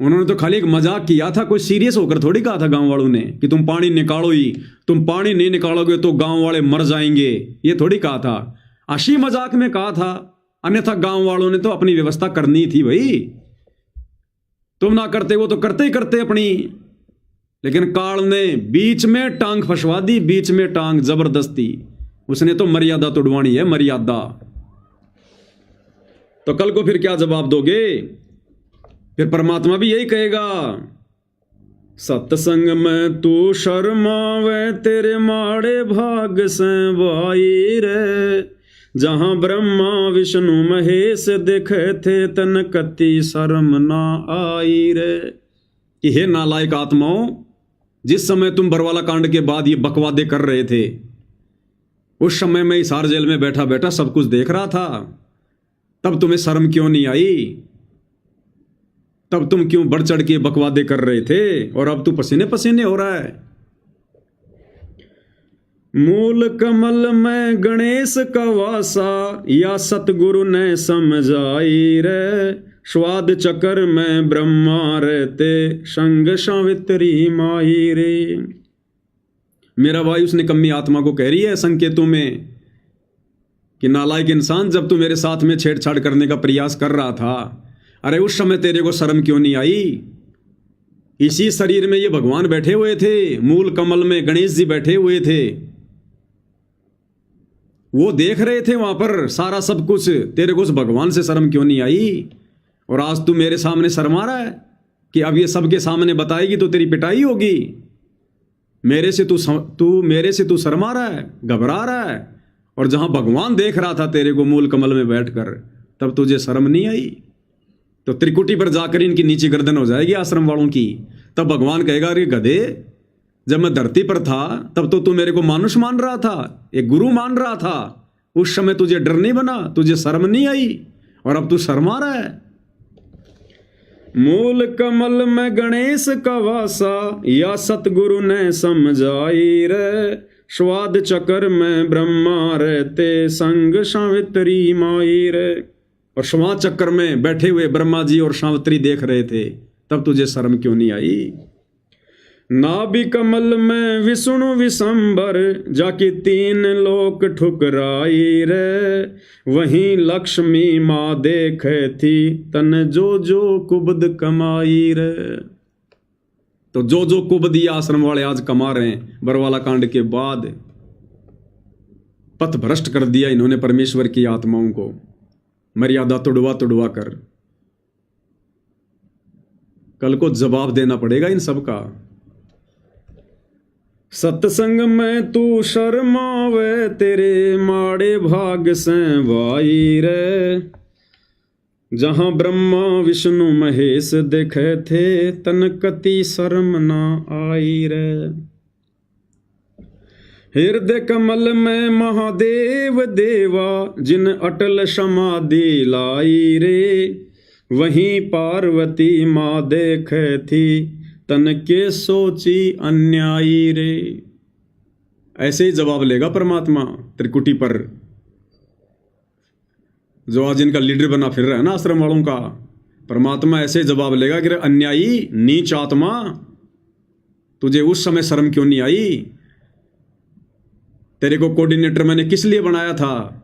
उन्होंने तो खाली एक मजाक किया था, कोई सीरियस होकर थोड़ी कहा था गांव वालों ने कि तुम पानी निकालो ही, तुम पानी नहीं निकालोगे तो गांव वाले मर जाएंगे, ये थोड़ी कहा था। हंसी मजाक में कहा था, अन्यथा गांव वालों ने तो अपनी व्यवस्था करनी थी भाई। तुम ना करते, वो तो करते ही करते अपनी। लेकिन काल ने बीच में टांग फंसवा दी, बीच में टांग जबरदस्ती। उसने तो मर्यादा तोड़वानी है, मर्यादा। तो कल को फिर क्या जवाब दोगे? फिर परमात्मा भी यही कहेगा, सत्संग में तू शर्मावे तेरे माड़े भाग से भाई रे, जहां ब्रह्मा विष्णु महेश देखे थे तनकती शर्म ना आई रे। कि हे नालायक आत्माओं, जिस समय तुम बरवाला कांड के बाद ये बकवादे कर रहे थे, उस समय मैं हिसार जेल में बैठा बैठा सब कुछ देख रहा था। तब तुम्हें शर्म क्यों नहीं आई? तब तुम क्यों बढ़ चढ़ के बकवादे कर रहे थे? और अब तू पसीने पसीने हो रहा है। मूल कमल में गणेश का वासा, या सतगुरु ने समझाई रे, स्वाद चक्र में ब्रह्मा रहते संग सावित्री माई रे। मेरा भाई उस निकम्मी आत्मा को कह रही है संकेतों में कि नालायक इंसान, जब तू मेरे साथ में छेड़छाड़ करने का प्रयास कर रहा था, अरे उस समय तेरे को शर्म क्यों नहीं आई? इसी शरीर में ये भगवान बैठे हुए थे, मूल कमल में गणेश जी बैठे हुए थे, वो देख रहे थे वहां पर सारा सब कुछ। तेरे को उस भगवान से शर्म क्यों नहीं आई? और आज तू मेरे सामने शर्मा रहा है कि अब ये सबके सामने बताएगी तो तेरी पिटाई होगी। मेरे से तू शर्मा रहा है, घबरा रहा है, और जहां भगवान देख रहा था तेरे को मूल कमल में बैठकर, तब तुझे शर्म नहीं आई? तो त्रिकुटी पर जाकर इनकी नीची गर्दन हो जाएगी आश्रम वालों की। तब भगवान कहेगा, अरे गधे, जब मैं धरती पर था तब तो तू मेरे को मानुष मान रहा था, एक गुरु मान रहा था। उस समय तुझे डर नहीं बना, तुझे शर्म नहीं आई, और अब तू शर्मा रहा है। मूल कमल में गणेश का वासा, या सतगुरु ने समझाई रे। स्वाद चक्र में ब्रह्मा रहते, संग सावित्री माई रे। और स्वाद चक्र में बैठे हुए ब्रह्मा जी और सावित्री देख रहे थे, तब तुझे शर्म क्यों नहीं आई? नाभि कमल में विष्णु विशंबर, जाके 3 लोक ठुकराई रे। वहीं लक्ष्मी माँ देखे थी, तन जो जो कुबद कमाई रे। तो जो जो कुबद ये आश्रम वाले आज कमा रहे हैं, बरवाला कांड के बाद पथ भ्रष्ट कर दिया इन्होंने परमेश्वर की आत्माओं को, मर्यादा तुड़वा कर। कल को जवाब देना पड़ेगा इन सब का। सत्संग में तू शर्मावे, तेरे माड़े भाग से भाई रे। जहां ब्रह्मा विष्णु महेश देखे थे, तन कति शर्म ना आई रे। हृदय कमल में महादेव देवा, जिन अटल समाधि लाई रे। वहीं पार्वती माँ देखे थी, तन के सोची अन्यायी रे। ऐसे ही जवाब लेगा परमात्मा त्रिकुटी पर, जो आज इनका लीडर बना फिर रहा है ना आश्रम वालों का। परमात्मा ऐसे जवाब लेगा कि अन्यायी नीच आत्मा, तुझे उस समय शर्म क्यों नहीं आई? तेरे को कोऑर्डिनेटर मैंने किस लिए बनाया था?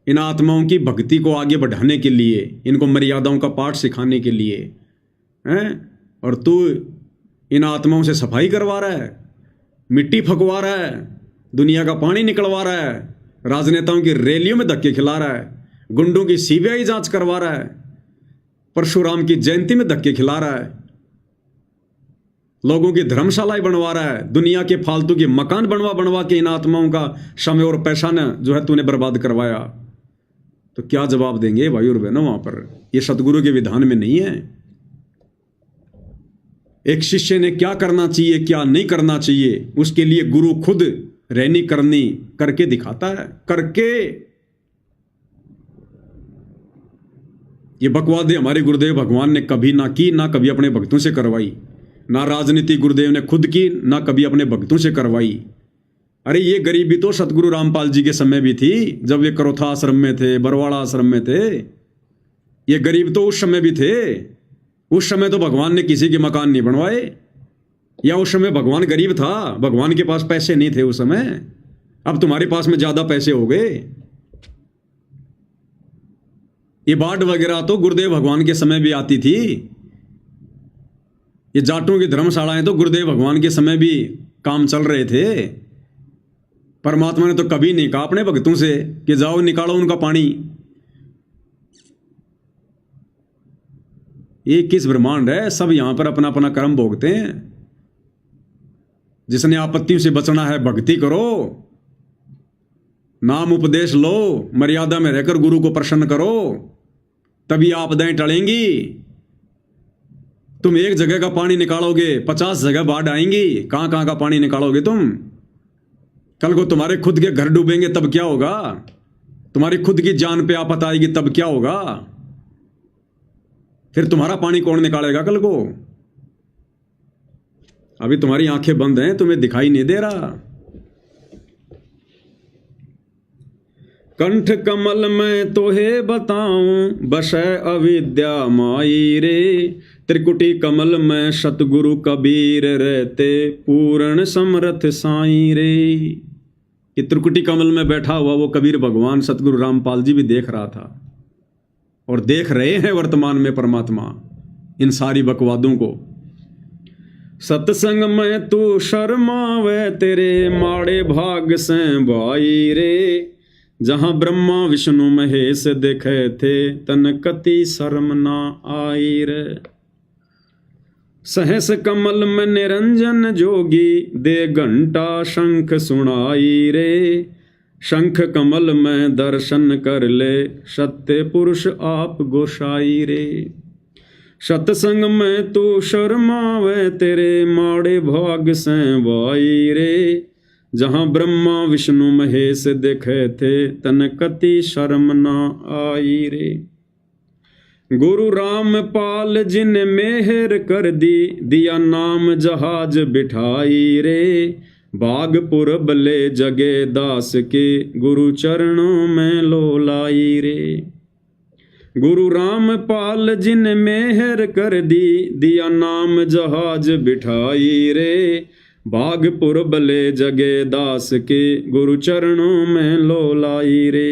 इन आत्माओं की भक्ति को आगे बढ़ाने के लिए, इनको मर्यादाओं का पाठ सिखाने के लिए, हैं? और तू इन आत्माओं से सफाई करवा रहा है, मिट्टी फकवा रहा है, दुनिया का पानी निकलवा रहा है, राजनेताओं की रैलियों में धक्के खिला रहा है, गुंडों की सीबीआई जांच करवा रहा है, परशुराम की जयंती में धक्के खिला रहा है, लोगों की धर्मशालाएं बनवा रहा है, दुनिया के फालतू के मकान बनवा के इन आत्माओं का समय और पैसा न जो है तूने बर्बाद करवाया। तो क्या जवाब देंगे भाई और बहनों वहां पर? ये सतगुरु के विधान में नहीं है। एक शिष्य ने क्या करना चाहिए क्या नहीं करना चाहिए, उसके लिए गुरु खुद रहनी करनी करके दिखाता है। करके ये बकवादे हमारे गुरुदेव भगवान ने कभी ना की, ना कभी अपने भक्तों से करवाई। ना राजनीति गुरुदेव ने खुद की, ना कभी अपने भक्तों से करवाई। अरे ये गरीबी तो सतगुरु रामपाल जी के समय भी थी, जब वे करोथा आश्रम में थे, बरवाड़ा आश्रम में थे। ये गरीब तो उस समय भी थे। उस समय तो भगवान ने किसी के मकान नहीं बनवाए, या उस समय भगवान गरीब था, भगवान के पास पैसे नहीं थे उस समय। अब तुम्हारे पास में ज्यादा पैसे हो गए। ये बाढ़ वगैरह तो गुरुदेव भगवान के समय भी आती थी। ये जाटों की धर्मशालाएं तो गुरुदेव भगवान के समय भी काम चल रहे थे। परमात्मा ने तो कभी नहीं कहा अपने भक्तों से कि जाओ निकालो उनका पानी। ये किस ब्रह्मांड है? सब यहां पर अपना अपना कर्म भोगते हैं। जिसने आपत्तियों से बचना है भक्ति करो, नाम उपदेश लो, मर्यादा में रहकर गुरु को प्रसन्न करो, तभी आपदाएं टलेंगी। तुम एक जगह का पानी निकालोगे, 50 जगह बाढ़ आएंगी। कहां का पानी निकालोगे तुम? कल को तुम्हारे खुद के घर डूबेंगे तब क्या होगा? तुम्हारी खुद की जान पे आफत आएगी तब क्या होगा? फिर तुम्हारा पानी कौन निकालेगा कल को? अभी तुम्हारी आंखें बंद हैं, तुम्हें दिखाई नहीं दे रहा। कंठ कमल में तोहे बताऊं बसै अविद्या माई रे, त्रिकुटी कमल में सतगुरु कबीर रहते पूर्ण समर्थ साईं रे। कि त्रिकुटी कमल में बैठा हुआ वो कबीर भगवान सतगुरु रामपाल जी भी देख रहा था और देख रहे हैं वर्तमान में परमात्मा इन सारी बकवादों को। सत्संग में तू शर्मावे तेरे माड़े भाग से भाई रे, जहां ब्रह्मा विष्णु महेश देखे थे तन कति शर्म ना आई रे। सहस कमल में निरंजन जोगी दे घंटा शंख सुनाई रे, शंख कमल में दर्शन कर ले सत्य पुरुष आप गोसाई रे। सत्संग में तू शर्मावे तेरे माड़े भाग से भाई रे, जहां ब्रह्मा विष्णु महेश देखे थे तन कति शर्म ना आई रे। गुरु रामपाल जिन मेहर कर दी दिया नाम जहाज बिठाई रे, बागपुर बले जगे दास के गुरु चरणों में लोलाई रे। गुरु रामपाल जिन मेहर कर दी दिया नाम जहाज बिठाई रे, बागपुर बले जगे दास के गुरु चरणों में लोलाई रे।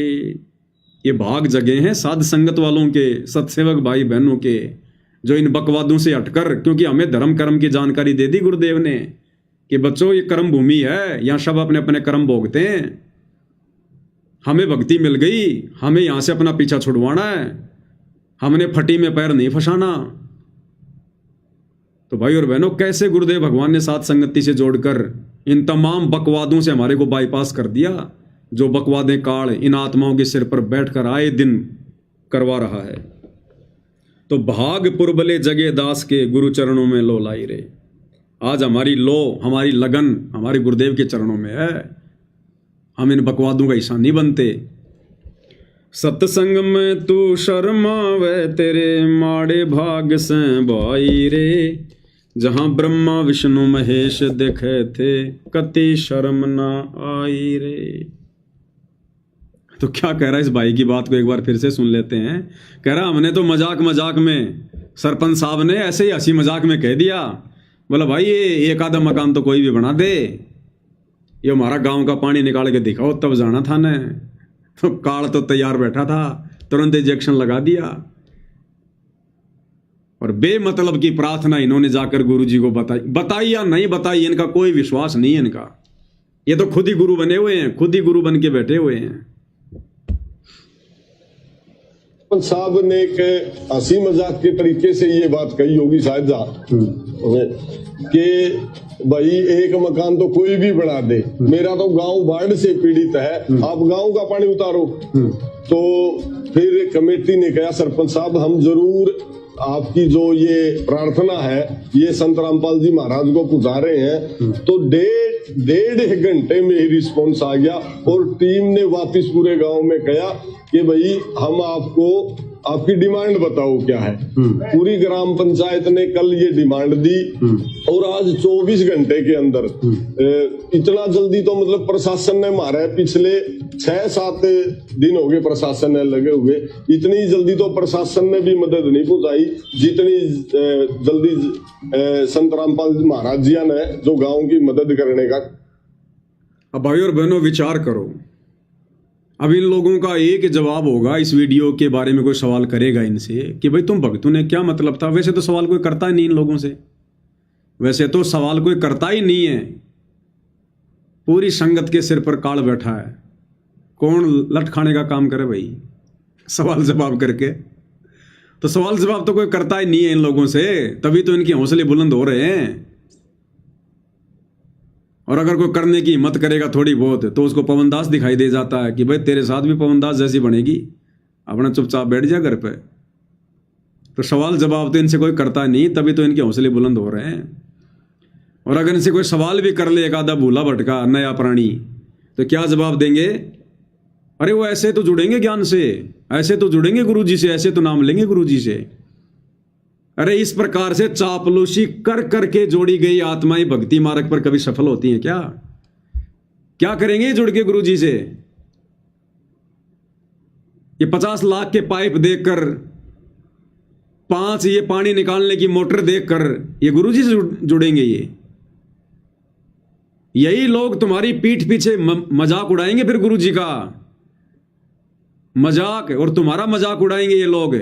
ये भाग जगे हैं साध संगत वालों के, सत्सेवक भाई बहनों के, जो इन बकवादों से हटकर, क्योंकि हमें धर्म कर्म की जानकारी दे दी गुरुदेव ने कि बच्चों ये कर्म भूमि है, यहाँ सब अपने अपने कर्म भोगते हैं। हमें भक्ति मिल गई, हमें यहाँ से अपना पीछा छुड़वाना है, हमने फटी में पैर नहीं फंसाना। तो भाई और बहनों, कैसे गुरुदेव भगवान ने साथ संगति से जोड़कर इन तमाम बकवादों से हमारे को बाईपास कर दिया, जो बकवादें काल इन आत्माओं के सिर पर बैठकर आए दिन करवा रहा है। तो भाग पुरबले जगे दास के गुरु चरणों में लो लाई रे। आज हमारी लो, हमारी लगन हमारे गुरुदेव के चरणों में है। हम इन बकवादों का हिस्सा नहीं बनते। सत्संग में तू शर्मावे तेरे माड़े भाग से भाई रे, जहां ब्रह्मा विष्णु महेश देखे थे कति शर्म ना आई रे। तो क्या कह रहा है इस भाई की बात को एक बार फिर से सुन लेते हैं। कह रहा हमने तो मजाक मजाक में, सरपंच साहब ने ऐसे ही हंसी मजाक में कह दिया, बोला भाई ये एक आधा मकान तो कोई भी बना दे, ये हमारा गांव का पानी निकाल के दिखाओ, तब जाना था ने। तो काल तो तैयार बैठा था, तुरंत इंजेक्शन लगा दिया। और बेमतलब की प्रार्थना इन्होंने जाकर गुरुजी को बताई या नहीं बताई, इनका कोई विश्वास नहीं है इनका। ये तो खुद ही गुरु बने हुए हैं, खुद ही गुरु बन के बैठे हुए हैं। साहब ने एक हंसी मजाक के तरीके से ये बात कही होगी शायद कि भाई एक मकान तो कोई भी बना दे, मेरा तो गांव बाढ़ से पीड़ित है, आप गांव का पानी उतारो। तो फिर कमेटी ने कहा सरपंच साहब हम जरूर आपकी जो ये प्रार्थना है ये संत रामपाल जी महाराज को पुजा रहे हैं। तो डेढ़ घंटे में ही रिस्पॉन्स आ गया और टीम ने वापस पूरे गांव में कहा कि भाई हम आपको आपकी डिमांड बताओ क्या है। पूरी ग्राम पंचायत ने कल ये डिमांड दी और आज 24 घंटे के अंदर इतना जल्दी तो मतलब प्रशासन ने मारा है, पिछले 6-7 दिन हो गए प्रशासन ने लगे हुए, इतनी जल्दी तो प्रशासन ने भी मदद नहीं पहुंचाई जितनी जल्दी संत रामपाल महाराज जी ने जो गांव की मदद करने का। अब भाई और बहनों विचार करो, अब इन लोगों का एक जवाब होगा इस वीडियो के बारे में, कोई सवाल करेगा इनसे कि भाई तुम भक्तों ने क्या मतलब था। वैसे तो सवाल कोई करता ही नहीं इन लोगों से, वैसे तो सवाल कोई करता ही नहीं है। पूरी संगत के सिर पर काल बैठा है, कौन लट खाने का काम करे भाई सवाल जवाब करके। तो सवाल जवाब तो कोई करता ही नहीं है इन लोगों से, तभी तो इनके हौसले बुलंद हो रहे हैं। और अगर कोई करने की हिम्मत करेगा थोड़ी बहुत तो उसको पवनदास दिखाई दे जाता है कि भाई तेरे साथ भी पवनदास जैसी बनेगी, अपना चुपचाप बैठ जा घर पे। तो सवाल जवाब तो इनसे कोई करता नहीं, तभी तो इनके हौसले बुलंद हो रहे हैं। और अगर इनसे कोई सवाल भी कर ले एक आधा भूला भटका नया प्राणी, तो क्या जवाब देंगे? अरे वो ऐसे तो जुड़ेंगे ज्ञान से, ऐसे तो जुड़ेंगे गुरुजी से, ऐसे तो नाम लेंगे गुरुजी से। अरे इस प्रकार से चापलूसी कर करके जोड़ी गई आत्माएं भक्ति मार्ग पर कभी सफल होती हैं क्या? क्या करेंगे जुड़ के गुरुजी से? ये 50 लाख के पाइप देखकर, 5 ये पानी निकालने की मोटर देखकर ये गुरुजी से जुड़ेंगे। यही लोग तुम्हारी पीठ पीछे मजाक उड़ाएंगे, फिर गुरुजी का मजाक और तुम्हारा मजाक उड़ाएंगे ये लोग,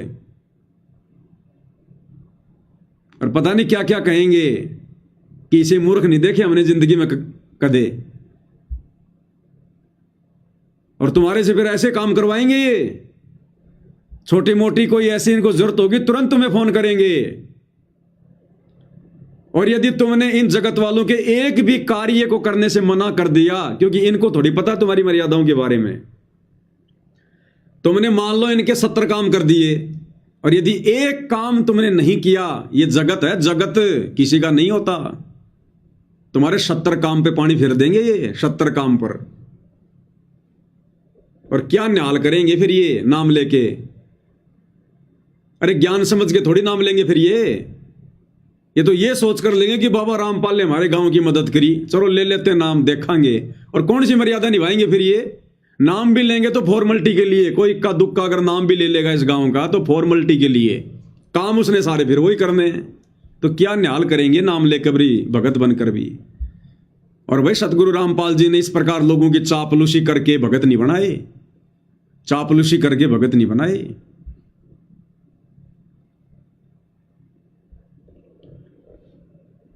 और पता नहीं क्या क्या कहेंगे कि इसे मूर्ख नहीं देखे हमने जिंदगी में कदे, और तुम्हारे से फिर ऐसे काम करवाएंगे। ये छोटी मोटी कोई ऐसी इनको जरूरत होगी तुरंत तुम्हें फोन करेंगे, और यदि तुमने इन जगत वालों के एक भी कार्य को करने से मना कर दिया, क्योंकि इनको थोड़ी पता तुम्हारी मर्यादाओं के बारे में, तुमने मान लो इनके 70 काम कर दिए, और यदि एक काम तुमने नहीं किया, ये जगत है, जगत किसी का नहीं होता, तुम्हारे 70 काम पे पानी फेर देंगे ये 70 काम पर। और क्या न्याल करेंगे फिर ये नाम लेके, अरे ज्ञान समझ के थोड़ी नाम लेंगे फिर ये तो ये सोच कर लेंगे कि बाबा रामपाल ने हमारे गांव की मदद करी, चलो ले लेते नाम देखांगे। और कौन सी मर्यादा निभाएंगे फिर ये, नाम भी लेंगे तो फॉर्मेलिटी के लिए, कोई इक्का दुक्का अगर नाम भी ले लेगा इस गांव का तो फॉर्मेलिटी के लिए, काम उसने सारे फिर वही करने हैं। तो क्या न्याल करेंगे नाम लेकर भी, भगत बनकर भी। और भाई सतगुरु रामपाल जी ने इस प्रकार लोगों की चापलूसी करके भगत नहीं बनाए, चापलूसी करके भगत नहीं बनाए।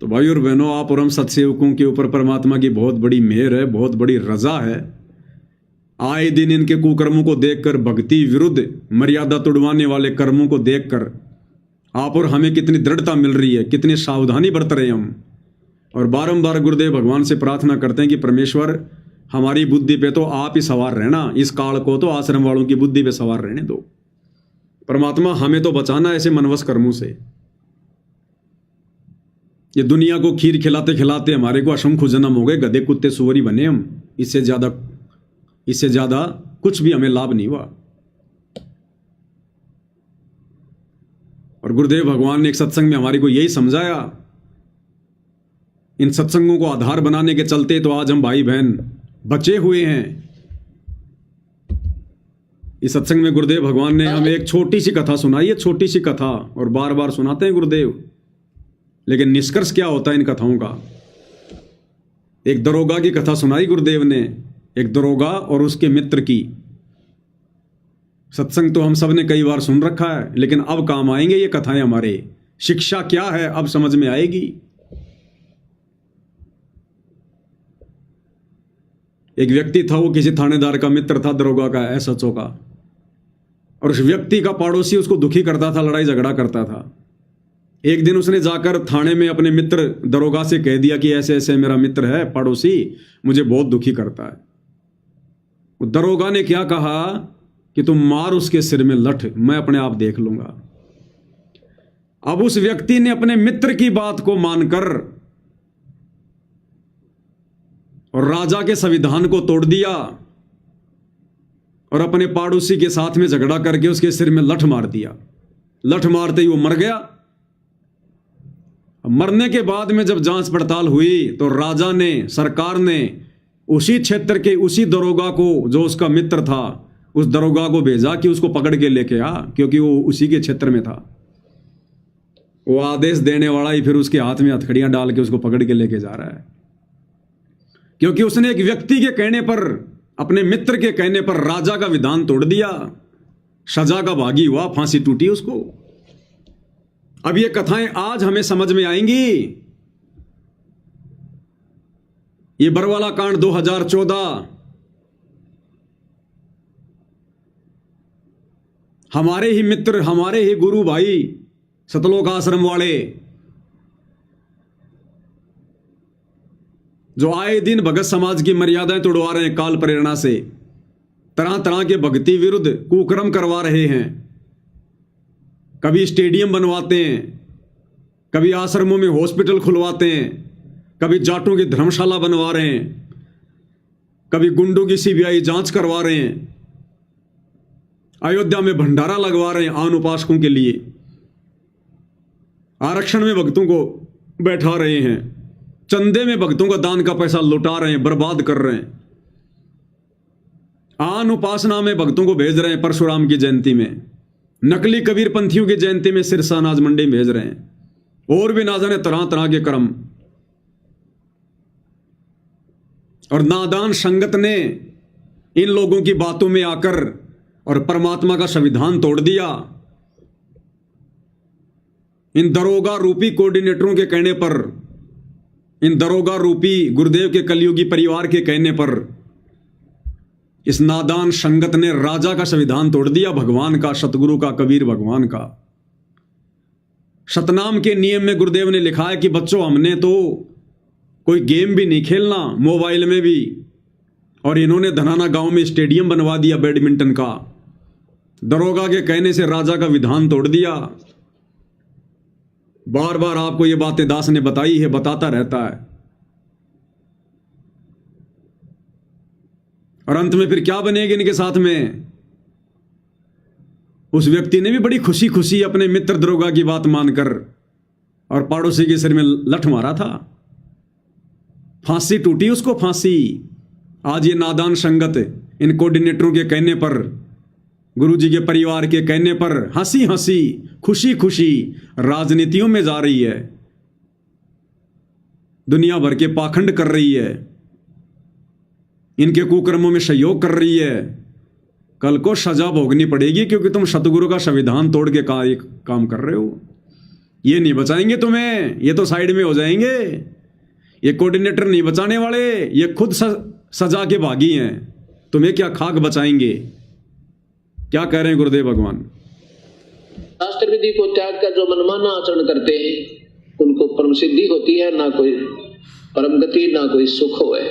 तो भाई और बहनों, आप और हम सत्सेवकों के ऊपर परमात्मा की बहुत बड़ी मेहर है, बहुत बड़ी रजा है। आए दिन इनके कुकर्मों को देखकर, भक्ति विरुद्ध मर्यादा तोड़वाने वाले कर्मों को देखकर आप और हमें कितनी दृढ़ता मिल रही है, कितनी सावधानी बरत रहे हैं हम। और बारंबार गुरुदेव भगवान से प्रार्थना करते हैं कि परमेश्वर हमारी बुद्धि पे तो आप ही सवार रहना, इस काल को तो आश्रम वालों की बुद्धि पे सवार रहने दो। परमात्मा हमें तो बचाना ऐसे मनवस कर्मों से। ये दुनिया को खीर खिलाते खिलाते हमारे को असंख्य जन्म हो गए, गधे कुत्ते सुअरी बने हम, इससे ज्यादा कुछ भी हमें लाभ नहीं हुआ। और गुरुदेव भगवान ने एक सत्संग में हमारे को यही समझाया। इन सत्संगों को आधार बनाने के चलते तो आज हम भाई बहन बचे हुए हैं। इस सत्संग में गुरुदेव भगवान ने हमें एक छोटी सी कथा सुनाई है, छोटी सी कथा, और बार बार सुनाते हैं गुरुदेव, लेकिन निष्कर्ष क्या होता है इन कथाओं का। एक दरोगा की कथा सुनाई गुरुदेव ने, एक दरोगा और उसके मित्र की। सत्संग तो हम सब ने कई बार सुन रखा है, लेकिन अब काम आएंगे ये कथाएं हमारे। शिक्षा क्या है अब समझ में आएगी। एक व्यक्ति था, वो किसी थानेदार का मित्र था, दरोगा का, एसएचओ का, और उस व्यक्ति का पड़ोसी उसको दुखी करता था, लड़ाई झगड़ा करता था। एक दिन उसने जाकर थाने में अपने मित्र दरोगा से कह दिया कि ऐसे ऐसे मेरा मित्र है पड़ोसी, मुझे बहुत दुखी करता है। दरोगा ने क्या कहा कि तुम मार उसके सिर में लठ, मैं अपने आप देख लूंगा। अब उस व्यक्ति ने अपने मित्र की बात को मानकर और राजा के संविधान को तोड़ दिया और अपने पड़ोसी के साथ में झगड़ा करके उसके सिर में लठ मार दिया। लठ मारते ही वो मर गया। मरने के बाद में जब जांच पड़ताल हुई तो राजा ने, सरकार ने उसी क्षेत्र के उसी दरोगा को, जो उसका मित्र था, उस दरोगा को भेजा कि उसको पकड़ के लेके आ, क्योंकि वो उसी के क्षेत्र में था। वो आदेश देने वाला ही फिर उसके हाथ में हथकड़ियां डाल के उसको पकड़ के लेके जा रहा है, क्योंकि उसने एक व्यक्ति के कहने पर, अपने मित्र के कहने पर राजा का विधान तोड़ दिया। सजा का भागी हुआ, फांसी टूटी उसको। अब ये कथाएं आज हमें समझ में आएंगी। ये बरवाला कांड 2014 हमारे ही मित्र, हमारे ही गुरु भाई सतलोक आश्रम वाले, जो आए दिन भगत समाज की मर्यादाएं तोड़वा रहे हैं, काल प्रेरणा से तरह तरह के भक्ति विरुद्ध कुकर्म करवा रहे हैं। कभी स्टेडियम बनवाते हैं, कभी आश्रमों में हॉस्पिटल खुलवाते हैं, कभी जाटों की धर्मशाला बनवा रहे हैं, कभी गुंडों की सीबीआई जांच करवा रहे हैं, अयोध्या में भंडारा लगवा रहे हैं आन उपासकों के लिए, आरक्षण में भक्तों को बैठा रहे हैं, चंदे में भक्तों का दान का पैसा लुटा रहे हैं, बर्बाद कर रहे हैं। आन उपासना में भक्तों को भेज रहे हैं परशुराम की जयंती में, नकली कबीर पंथियों की जयंती में सिरसा अनाज मंडी भेज रहे हैं, और भी ना जाने तरह तरह के कर्म। और नादान संगत ने इन लोगों की बातों में आकर और परमात्मा का संविधान तोड़ दिया। इन दरोगा रूपी कोऑर्डिनेटरों के कहने पर, इन दरोगा रूपी गुरुदेव के कलयुगी परिवार के कहने पर इस नादान संगत ने राजा का संविधान तोड़ दिया, भगवान का, सतगुरु का, कबीर भगवान का। सतनाम के नियम में गुरुदेव ने लिखा है कि बच्चों हमने तो कोई गेम भी नहीं खेलना मोबाइल में भी, और इन्होंने धनाना गांव में स्टेडियम बनवा दिया बैडमिंटन का। दरोगा के कहने से राजा का विधान तोड़ दिया। बार बार आपको ये बातें दास ने बताई है, बताता रहता है। और अंत में फिर क्या बनेगी इनके साथ में? उस व्यक्ति ने भी बड़ी खुशी खुशी अपने मित्र दरोगा की बात मानकर और पड़ोसी के सिर में लठ मारा था, फांसी टूटी उसको, फांसी। आज ये नादान संगत इन कोऑर्डिनेटरों के कहने पर, गुरुजी के परिवार के कहने पर हंसी हंसी, खुशी खुशी राजनीतियों में जा रही है, दुनिया भर के पाखंड कर रही है, इनके कुकर्मों में सहयोग कर रही है। कल को सजा भोगनी पड़ेगी क्योंकि तुम सतगुरु का संविधान तोड़ के काम कर रहे हो। ये नहीं बचाएंगे तुम्हें, ये तो साइड में हो जाएंगे। ये कोऑर्डिनेटर नहीं बचाने वाले, ये खुद सजा के भागी हैं। तुम्हें क्या खाक बचाएंगे? क्या कह रहे हैं गुरुदेव भगवान? शास्त्र विधि को त्याग कर जो मनमाना आचरण करते हैं उनको परम सिद्धि होती है, ना कोई परम गति, ना कोई सुख होए।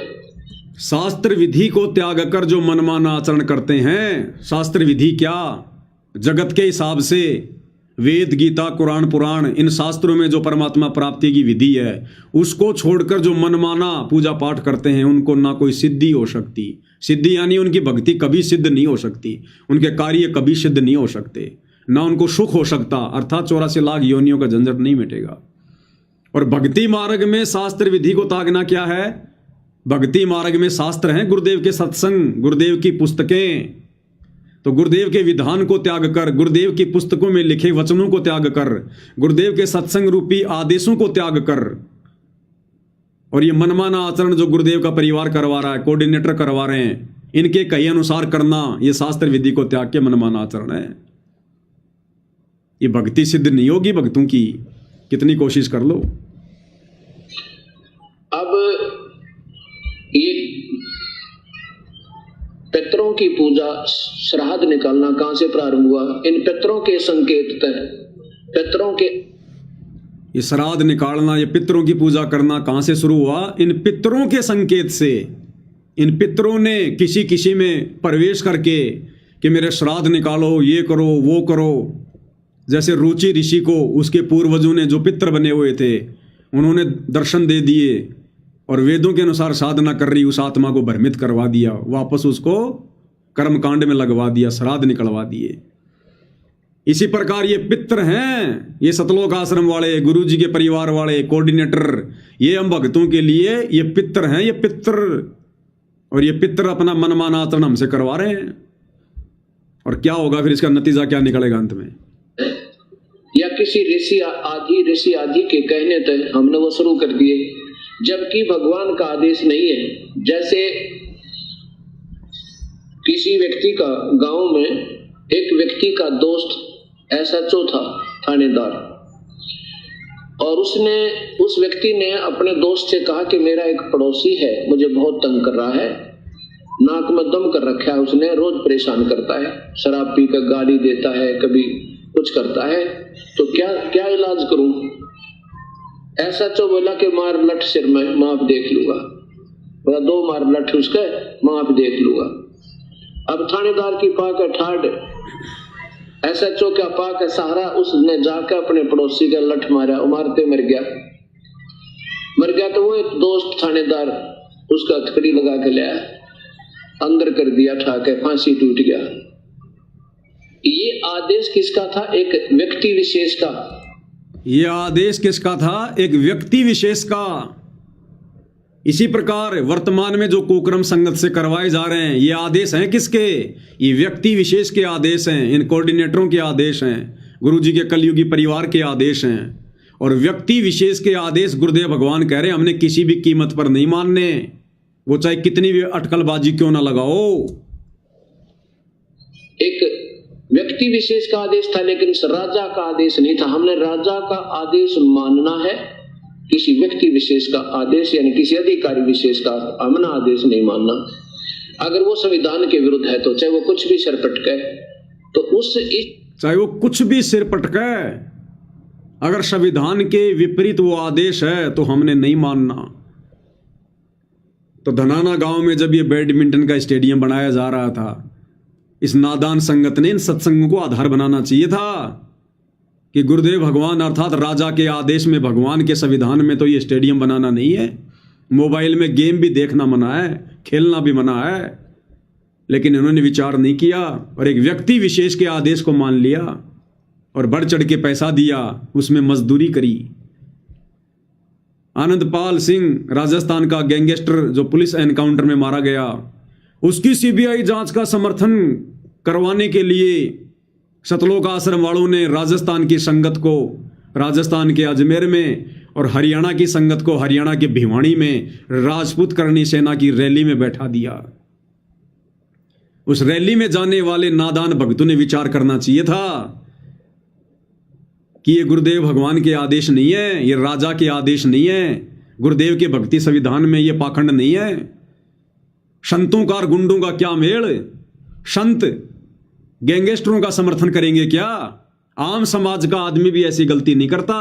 शास्त्र विधि को त्याग कर जो मनमाना आचरण करते हैं, शास्त्र विधि क्या? जगत के हिसाब से वेद, गीता, कुरान, पुराण, इन शास्त्रों में जो परमात्मा प्राप्ति की विधि है उसको छोड़कर जो मनमाना पूजा पाठ करते हैं उनको ना कोई सिद्धि हो सकती। सिद्धि यानी उनकी भक्ति कभी सिद्ध नहीं हो सकती, उनके कार्य कभी सिद्ध नहीं हो सकते, ना उनको सुख हो सकता, अर्थात 84 लाख योनियों का झंझट नहीं मिटेगा। और भक्ति मार्ग में शास्त्र विधि को त्यागना क्या है? भक्ति मार्ग में शास्त्र हैं, गुरुदेव के सत्संग, गुरुदेव की पुस्तकें। तो गुरुदेव के विधान को त्याग कर, गुरुदेव की पुस्तकों में लिखे वचनों को त्याग कर, गुरुदेव के सत्संग रूपी आदेशों को त्याग कर, और ये मनमाना आचरण जो गुरुदेव का परिवार करवा रहा है, कोऑर्डिनेटर करवा रहे हैं, इनके कहे अनुसार करना, ये शास्त्र विधि को त्याग के मनमाना आचरण है। ये भक्ति सिद्ध नहीं होगी भक्तों की, कितनी कोशिश कर लो। अब ये पितरों की पूजा, श्राद्ध निकालना कहां से प्रारंभ हुआ? इन पितरों के संकेत पितरों के, ये श्राद्ध निकालना, ये पितरों की पूजा करना कहां से शुरू हुआ? इन पितरों के संकेत से। इन पितरों ने किसी किसी में प्रवेश करके कि मेरे श्राद्ध निकालो, ये करो, वो करो। जैसे रुचि ऋषि को उसके पूर्वजों ने जो पितर बने हुए थे उन्होंने दर्शन दे दिए और वेदों के अनुसार साधना कर रही उस आत्मा को भ्रमित करवा दिया, वापस उसको कर्मकांड में लगवा दिया, श्राद्ध निकलवा दिए। इसी प्रकार ये पितर हैं, ये सतलोक आश्रम वाले, गुरु जी के परिवार वाले, कोऑर्डिनेटर, ये हम भक्तों के लिए ये पितर हैं, ये पितर। और ये पितर अपना मनमाना आचरण हमसे करवा रहे हैं। और क्या होगा फिर, इसका नतीजा क्या निकलेगा अंत में? या किसी ऋषि आदि के कहने तक हमने वो शुरू कर दिए, जबकि भगवान का आदेश नहीं है। जैसे किसी व्यक्ति का, गांव में एक व्यक्ति का दोस्त एसएचओ था, थानेदार, और उस व्यक्ति ने अपने दोस्त से कहा कि मेरा एक पड़ोसी है, मुझे बहुत तंग कर रहा है, नाक में दम कर रखा है उसने, रोज परेशान करता है, शराब पीकर गाली देता है, कभी कुछ करता है, तो क्या इलाज करूं? एसएचओ बोला कि मार लठ सिर में, माफ देख लूंगा। बोला 2 मार लठ उसके, माफ देख लूंगा। अब थानेदार की पाक ठाड, एसएचओ का पाक सहारा, उसने जाकर अपने पड़ोसी का लठ मारा, मारते मर गया। तो वो एक दोस्त थानेदार उसका हथकड़ी लगा के लाया, अंदर कर दिया, ठाके फांसी टूट गया। ये आदेश किसका था? एक व्यक्ति विशेष का। ये आदेश किसका था? एक व्यक्ति विशेष का। इसी प्रकार वर्तमान में जो कुकर्म संगत से करवाए जा रहे हैं, ये आदेश हैं किसके? ये व्यक्ति विशेष के आदेश हैं, इन कोऑर्डिनेटरों के आदेश हैं, गुरुजी के कलयुगी परिवार के आदेश हैं। और व्यक्ति विशेष के आदेश गुरुदेव भगवान कह रहे हैं हमने किसी भी कीमत पर नहीं मानने, वो चाहे कितनी भी अटकलबाजी क्यों ना लगाओ। एक व्यक्ति विशेष का आदेश था लेकिन राजा का आदेश नहीं था। हमने राजा का आदेश मानना है, किसी व्यक्ति विशेष का आदेश यानी किसी अधिकारी विशेष का हमने आदेश नहीं मानना। अगर वो संविधान के विरुद्ध है तो चाहे वो कुछ भी सिर पटके, तो चाहे वो कुछ भी सिर पटके, अगर संविधान के विपरीत वो आदेश है तो हमने नहीं मानना। तो धनाना गांव में जब ये बैडमिंटन का स्टेडियम बनाया जा रहा था, इस नादान संगत ने इन सत्संगों को आधार बनाना चाहिए था कि गुरुदेव भगवान अर्थात राजा के आदेश में, भगवान के संविधान में तो ये स्टेडियम बनाना नहीं है। मोबाइल में गेम भी देखना मना है, खेलना भी मना है, लेकिन इन्होंने विचार नहीं किया और एक व्यक्ति विशेष के आदेश को मान लिया और बढ़ चढ़ के पैसा दिया, उसमें मजदूरी करी। आनंदपाल सिंह राजस्थान का गैंगस्टर जो पुलिस एनकाउंटर में मारा गया, उसकी सीबीआई जांच का समर्थन करवाने के लिए सतलोक आश्रम वालों ने राजस्थान की संगत को राजस्थान के अजमेर में और हरियाणा की संगत को हरियाणा के भिवानी में राजपूत करणी सेना की रैली में बैठा दिया। उस रैली में जाने वाले नादान भक्तों ने विचार करना चाहिए था कि ये गुरुदेव भगवान के आदेश नहीं है, ये राजा के आदेश नहीं है, गुरुदेव के भक्ति संविधान में ये पाखंड नहीं है। संतों का और गुंडों का क्या मेल? संत गैंगस्टरों का समर्थन करेंगे क्या? आम समाज का आदमी भी ऐसी गलती नहीं करता।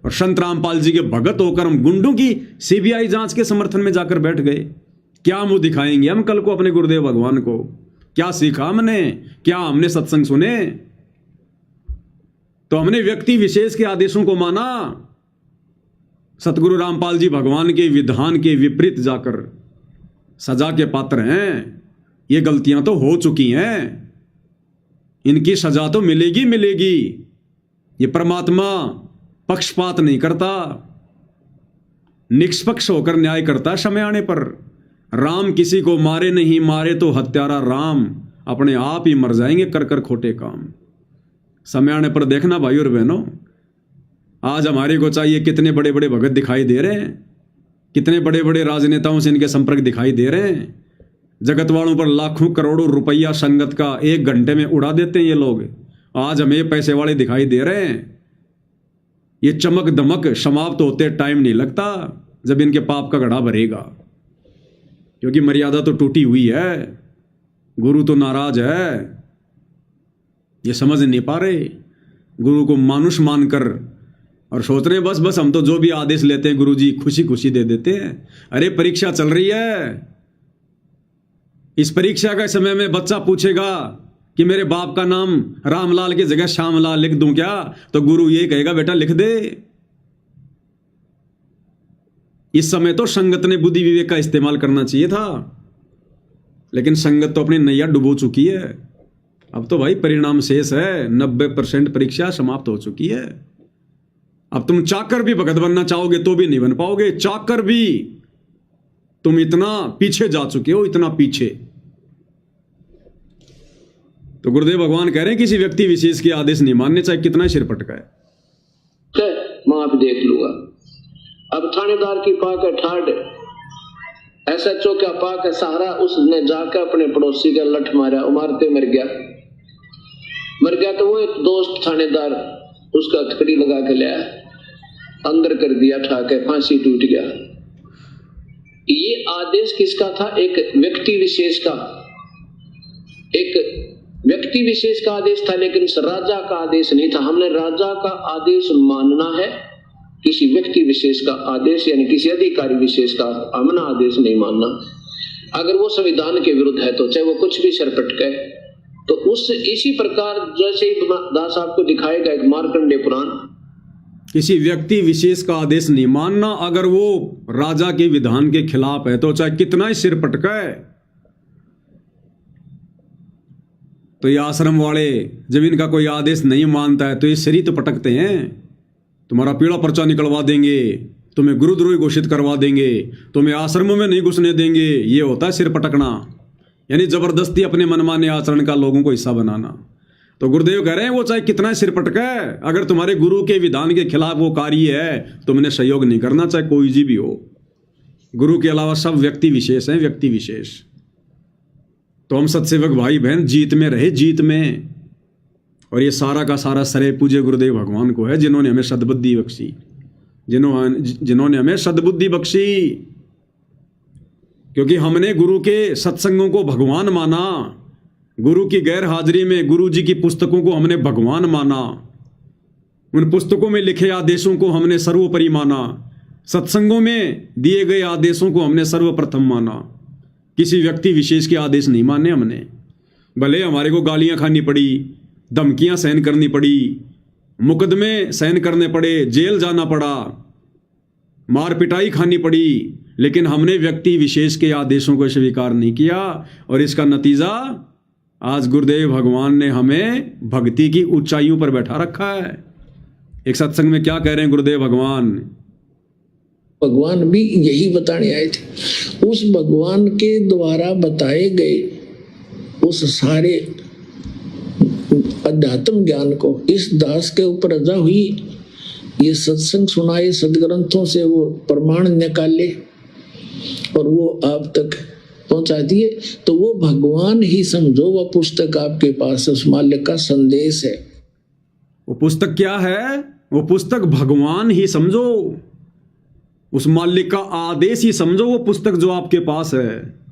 और संत रामपाल जी के भगत होकर हम गुंडों की सीबीआई जांच के समर्थन में जाकर बैठ गए। क्या मुंह दिखाएंगे हम कल को अपने गुरुदेव भगवान को? क्या सीखा हमने? क्या हमने सत्संग सुने? तो हमने व्यक्ति विशेष के आदेशों को माना, सतगुरु रामपाल जी भगवान के विधान के विपरीत जाकर सजा के पात्र हैं। ये गलतियां तो हो चुकी हैं, इनकी सजा तो मिलेगी मिलेगी। ये परमात्मा पक्षपात नहीं करता, निष्पक्ष होकर न्याय करता समय आने पर। राम किसी को मारे नहीं, मारे तो हत्यारा राम अपने आप ही मर जाएंगे कर कर खोटे काम। समय आने पर देखना भाई और बहनों, आज हमारे को चाहिए कितने बड़े बड़े भगत दिखाई दे रहे हैं, कितने बड़े बड़े राजनेताओं से इनके संपर्क दिखाई दे रहे हैं। जगत वालों पर लाखों करोड़ों रुपया संगत का 1 घंटे में उड़ा देते हैं ये लोग। आज हमें पैसे वाले दिखाई दे रहे हैं। ये चमक दमक समाप्त होते टाइम नहीं लगता जब इनके पाप का घड़ा भरेगा, क्योंकि मर्यादा तो टूटी हुई है, गुरु तो नाराज है। ये समझ नहीं पा रहे, गुरु को मानुष मानकर और सोच रहे हैं बस बस हम तो जो भी आदेश लेते हैं गुरु जी खुशी खुशी दे देते हैं। अरे परीक्षा चल रही है, इस परीक्षा के समय में बच्चा पूछेगा कि मेरे बाप का नाम रामलाल की जगह श्यामलाल लिख दूं क्या? तो गुरु ये कहेगा बेटा लिख दे। इस समय तो संगत ने बुद्धि विवेक का इस्तेमाल करना चाहिए था, लेकिन संगत तो अपनी नैया डुबो चुकी है। अब तो भाई परिणाम शेष है, 90% परीक्षा समाप्त हो चुकी है। अब तुम चाकर भी भगत बनना चाहोगे तो भी नहीं बन पाओगे। चाकर भी तुम इतना पीछे जा चुके हो, इतना पीछे। तो गुरुदेव भगवान कह रहे हैं किसी व्यक्ति विशेष के आदेश नहीं मानने, चाहे कितना सिर पटका है। मां भी देख लूंगा। अब थानेदार की पाक है ठाड, SHO का पाक है सहारा, उसने जाकर अपने पड़ोसी का लठ मारा, उमारते मर गया। तो वो एक दोस्त थानेदार उसका हथकड़ी लगा के लाया, अंदर कर दिया, ठाके फांसी टूट गया। ये आदेश किसका था? एक व्यक्ति विशेष का। एक व्यक्ति विशेष का आदेश था, लेकिन राजा का आदेश नहीं था। हमने राजा का आदेश मानना है, किसी व्यक्ति विशेष का आदेश यानी किसी अधिकारी विशेष का हमने आदेश नहीं मानना। अगर वो संविधान के विरुद्ध है तो चाहे वो कुछ भी सर पटके, तो उस इसी प्रकार जैसे ही दास आपको दिखाएगा एक मार्कंडेय पुराण, किसी व्यक्ति विशेष का आदेश नहीं मानना। अगर वो राजा के विधान के खिलाफ है तो चाहे कितना ही सिर पटके। तो ये आश्रम वाले जब इनका कोई आदेश नहीं मानता है तो ये सिर ही तो पटकते हैं। तुम्हारा पीड़ा पर्चा निकलवा देंगे, तुम्हें गुरुद्रोही घोषित करवा देंगे, तुम्हें आश्रमों में नहीं घुसने देंगे। ये होता है सिर पटकना, यानी जबरदस्ती अपने मनमाने आचरण का लोगों को हिस्सा बनाना। तो गुरुदेव कह रहे हैं वो चाहे कितना सिर पटका है, अगर तुम्हारे गुरु के विधान के खिलाफ वो कार्य है, तुमने सहयोग नहीं करना, चाहे कोई जी भी हो। गुरु के अलावा सब व्यक्ति विशेष हैं, व्यक्ति विशेष। तो हम सत्सेवक भाई बहन जीत में रहे, जीत में। और ये सारा का सारा श्रेय पूज्य गुरुदेव भगवान को है, जिन्होंने हमें सद्बुद्धि बख्शी, जिन्होंने हमें सद्बुद्धि बख्शी। क्योंकि हमने गुरु के सत्संगों को भगवान माना, गुरु की गैर हाजिरी में गुरु जी की पुस्तकों को हमने भगवान माना, उन पुस्तकों में लिखे आदेशों को हमने सर्वोपरि माना, सत्संगों में दिए गए आदेशों को हमने सर्वप्रथम माना। किसी व्यक्ति विशेष के आदेश नहीं माने हमने। भले हमारे को गालियां खानी पड़ी, धमकियां सहन करनी पड़ी, मुकदमे सहन करने पड़े, जेल जाना पड़ा, मार पिटाई खानी पड़ी, लेकिन हमने व्यक्ति विशेष के आदेशों को स्वीकार नहीं किया। और इसका नतीजा आज गुरुदेव भगवान ने हमें भक्ति की ऊंचाइयों पर बैठा रखा है। एक सत्संग में क्या कह रहे हैं गुरुदेव भगवान? भगवान भी यही बताने आए थे। उस भगवान के द्वारा बताए गए उस सारे अध्यात्म ज्ञान को इस दास के ऊपर रजा हुई। ये सत्संग सुनाए, सदग्रंथों से वो प्रमाण निकाले और वो आप तक पहुंचा दिए। तो वो भगवान ही समझो, वह पुस्तक आपके पास उस मालिक का संदेश है। वो पुस्तक क्या है? वो पुस्तक भगवान ही समझो, उस मालिक का आदेश ही समझो। वो पुस्तक जो आपके पास है,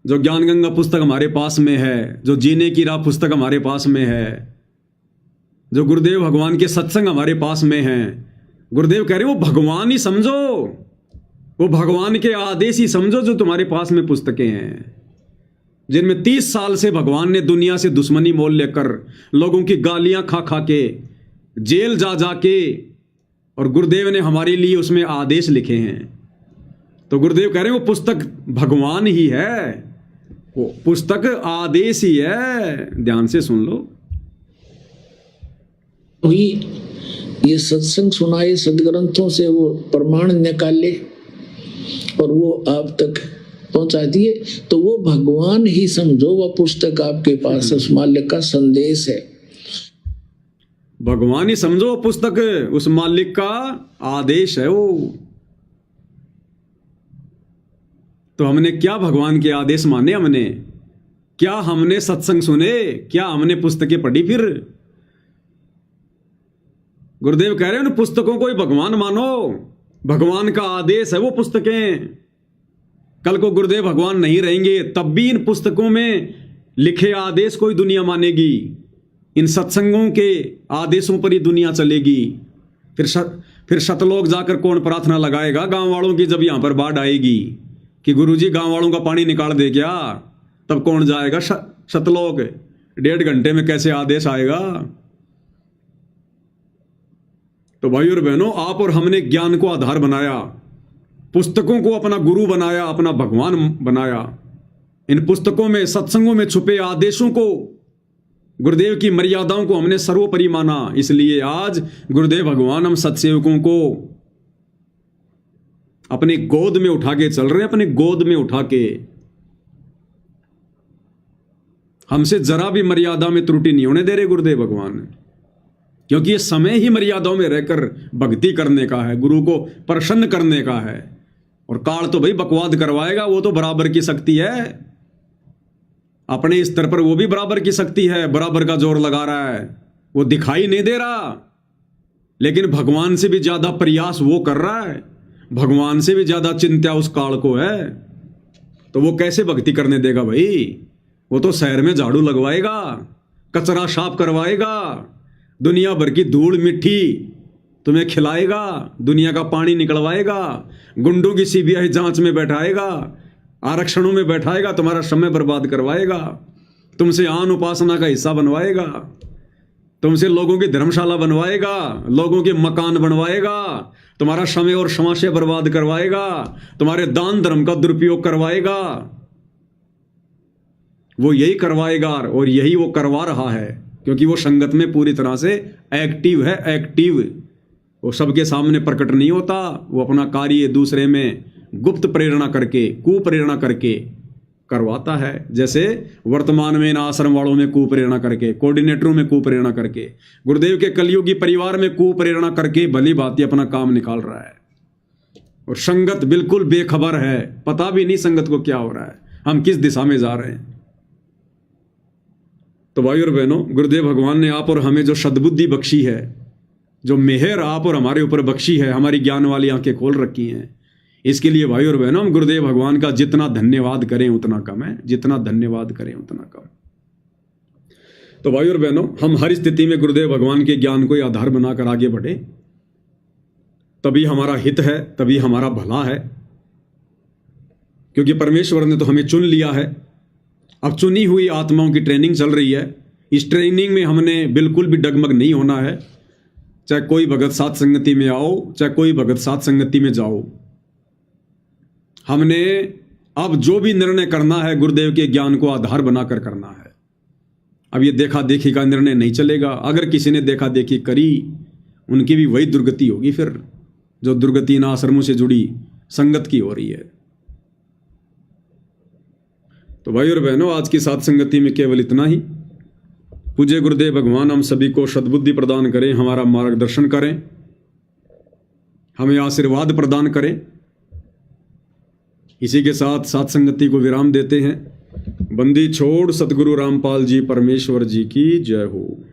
जो ज्ञान गंगा पुस्तक हमारे पास में है, जो जीने की राह पुस्तक हमारे पास में है, जो गुरुदेव भगवान के सत्संग हमारे पास में हैं, गुरुदेव कह रहे वो भगवान ही समझो, वो भगवान के आदेश ही समझो जो तुम्हारे पास में पुस्तकें हैं, जिनमें 30 साल से भगवान ने दुनिया से दुश्मनी मोल लेकर लोगों की गालियां खा खा के, जेल जा जा के, और गुरुदेव ने हमारे लिए उसमें आदेश लिखे हैं। तो गुरुदेव कह रहे हैं वो पुस्तक भगवान ही है, वो पुस्तक आदेश ही है। ध्यान से सुन लो। हुई ये सत्संग सुनाए, सदग्रंथों से वो प्रमाण निकाले और वो आप तक पहुंचा दिए। तो वो भगवान ही समझो, वह पुस्तक आपके पास उस मालिक का संदेश है। भगवान ही समझो, पुस्तक उस मालिक का आदेश है वो। तो हमने क्या भगवान के आदेश माने? हमने क्या, हमने सत्संग सुने? क्या हमने पुस्तकें पढ़ी? फिर गुरुदेव कह रहे हैं उन पुस्तकों को ही भगवान मानो, भगवान का आदेश है वो पुस्तकें। कल को गुरुदेव भगवान नहीं रहेंगे तब भी इन पुस्तकों में लिखे आदेश को ही दुनिया मानेगी, इन सत्संगों के आदेशों पर ही दुनिया चलेगी। फिर शतलोक जाकर कौन प्रार्थना लगाएगा गांव वालों की, जब यहां पर बाढ़ आएगी कि गुरुजी गांव वालों का पानी निकाल दे क्या? तब कौन जाएगा शतलोक? 1.5 घंटे में कैसे आदेश आएगा? तो भाई और बहनों, आप और हमने ज्ञान को आधार बनाया, पुस्तकों को अपना गुरु बनाया, अपना भगवान बनाया। इन पुस्तकों में, सत्संगों में छुपे आदेशों को, गुरुदेव की मर्यादाओं को हमने सर्वोपरि माना। इसलिए आज गुरुदेव भगवान हम सत्सेवकों को अपने गोद में उठा के चल रहे हैं, अपने गोद में उठा के। हमसे जरा भी मर्यादा में त्रुटि नहीं होने दे रहे गुरुदेव भगवान, क्योंकि ये समय ही मर्यादाओं में रहकर भक्ति करने का है, गुरु को प्रसन्न करने का है। और काल तो भाई बकवाद करवाएगा, वो तो बराबर की शक्ति है, अपने स्तर पर वो भी बराबर की शक्ति है, बराबर का जोर लगा रहा है। वो दिखाई नहीं दे रहा, लेकिन भगवान से भी ज्यादा प्रयास वो कर रहा है, भगवान से भी ज्यादा चिंता उस काल को है। तो वो कैसे भक्ति करने देगा भाई? वो तो शहर में झाड़ू लगवाएगा, कचरा साफ करवाएगा, दुनिया भर की धूल मिट्टी तुम्हें खिलाएगा, दुनिया का पानी निकलवाएगा, गुंडों की सीबीआई जांच में बैठाएगा, आरक्षणों में बैठाएगा, तुम्हारा समय बर्बाद करवाएगा, तुमसे आन उपासना का हिस्सा बनवाएगा, तुमसे लोगों की धर्मशाला बनवाएगा, लोगों के मकान बनवाएगा, तुम्हारा समय और समाशय बर्बाद करवाएगा, तुम्हारे दान धर्म का दुरुपयोग करवाएगा। वो यही करवाएगा और यही वो करवा रहा है, क्योंकि वो संगत में पूरी तरह से एक्टिव है, एक्टिव। वो सबके सामने प्रकट नहीं होता, वो अपना कार्य दूसरे में गुप्त प्रेरणा करके, कुप्रेरणा करके करवाता है। जैसे वर्तमान में इन आश्रम वालों में कुप्रेरणा करके, कोऑर्डिनेटरों में कुप्रेरणा करके, गुरुदेव के कलयुगी परिवार में कुप्रेरणा करके भली भांति अपना काम निकाल रहा है। और संगत बिल्कुल बेखबर है, पता भी नहीं संगत को क्या हो रहा है, हम किस दिशा में जा रहे हैं। तो भाई और बहनों, गुरुदेव भगवान ने आप और हमें जो सद्बुद्धि बख्शी है, जो मेहर आप और हमारे ऊपर बख्शी है, हमारी ज्ञान वाली आंखें खोल रखी हैं, इसके लिए भाई और बहनों हम गुरुदेव भगवान का जितना धन्यवाद करें उतना कम है, जितना धन्यवाद करें उतना कम। तो भाई और बहनों, हम हर स्थिति में गुरुदेव भगवान के ज्ञान को ही आधार बनाकर आगे बढ़े, तभी हमारा हित है, तभी हमारा भला है। क्योंकि परमेश्वर ने तो हमें चुन लिया है। अब चुनी हुई आत्माओं की ट्रेनिंग चल रही है। इस ट्रेनिंग में हमने बिल्कुल भी डगमग नहीं होना है। चाहे कोई भगत साथ संगति में आओ, चाहे कोई भगत साथ संगति में जाओ, हमने अब जो भी निर्णय करना है गुरुदेव के ज्ञान को आधार बनाकर करना है। अब ये देखा देखी का निर्णय नहीं चलेगा। अगर किसी ने देखा देखी करी, उनकी भी वही दुर्गति होगी, फिर जो दुर्गति इन आश्रमों से जुड़ी संगत की हो रही है। तो भाई और बहनों, आज की साथ संगति में केवल इतना ही। पूज्य गुरुदेव भगवान हम सभी को सद्बुद्धि प्रदान करें, हमारा मार्गदर्शन करें, हमें आशीर्वाद प्रदान करें। इसी के साथ साथ संगति को विराम देते हैं। बंदी छोड़ सतगुरु रामपाल जी परमेश्वर जी की जय हो।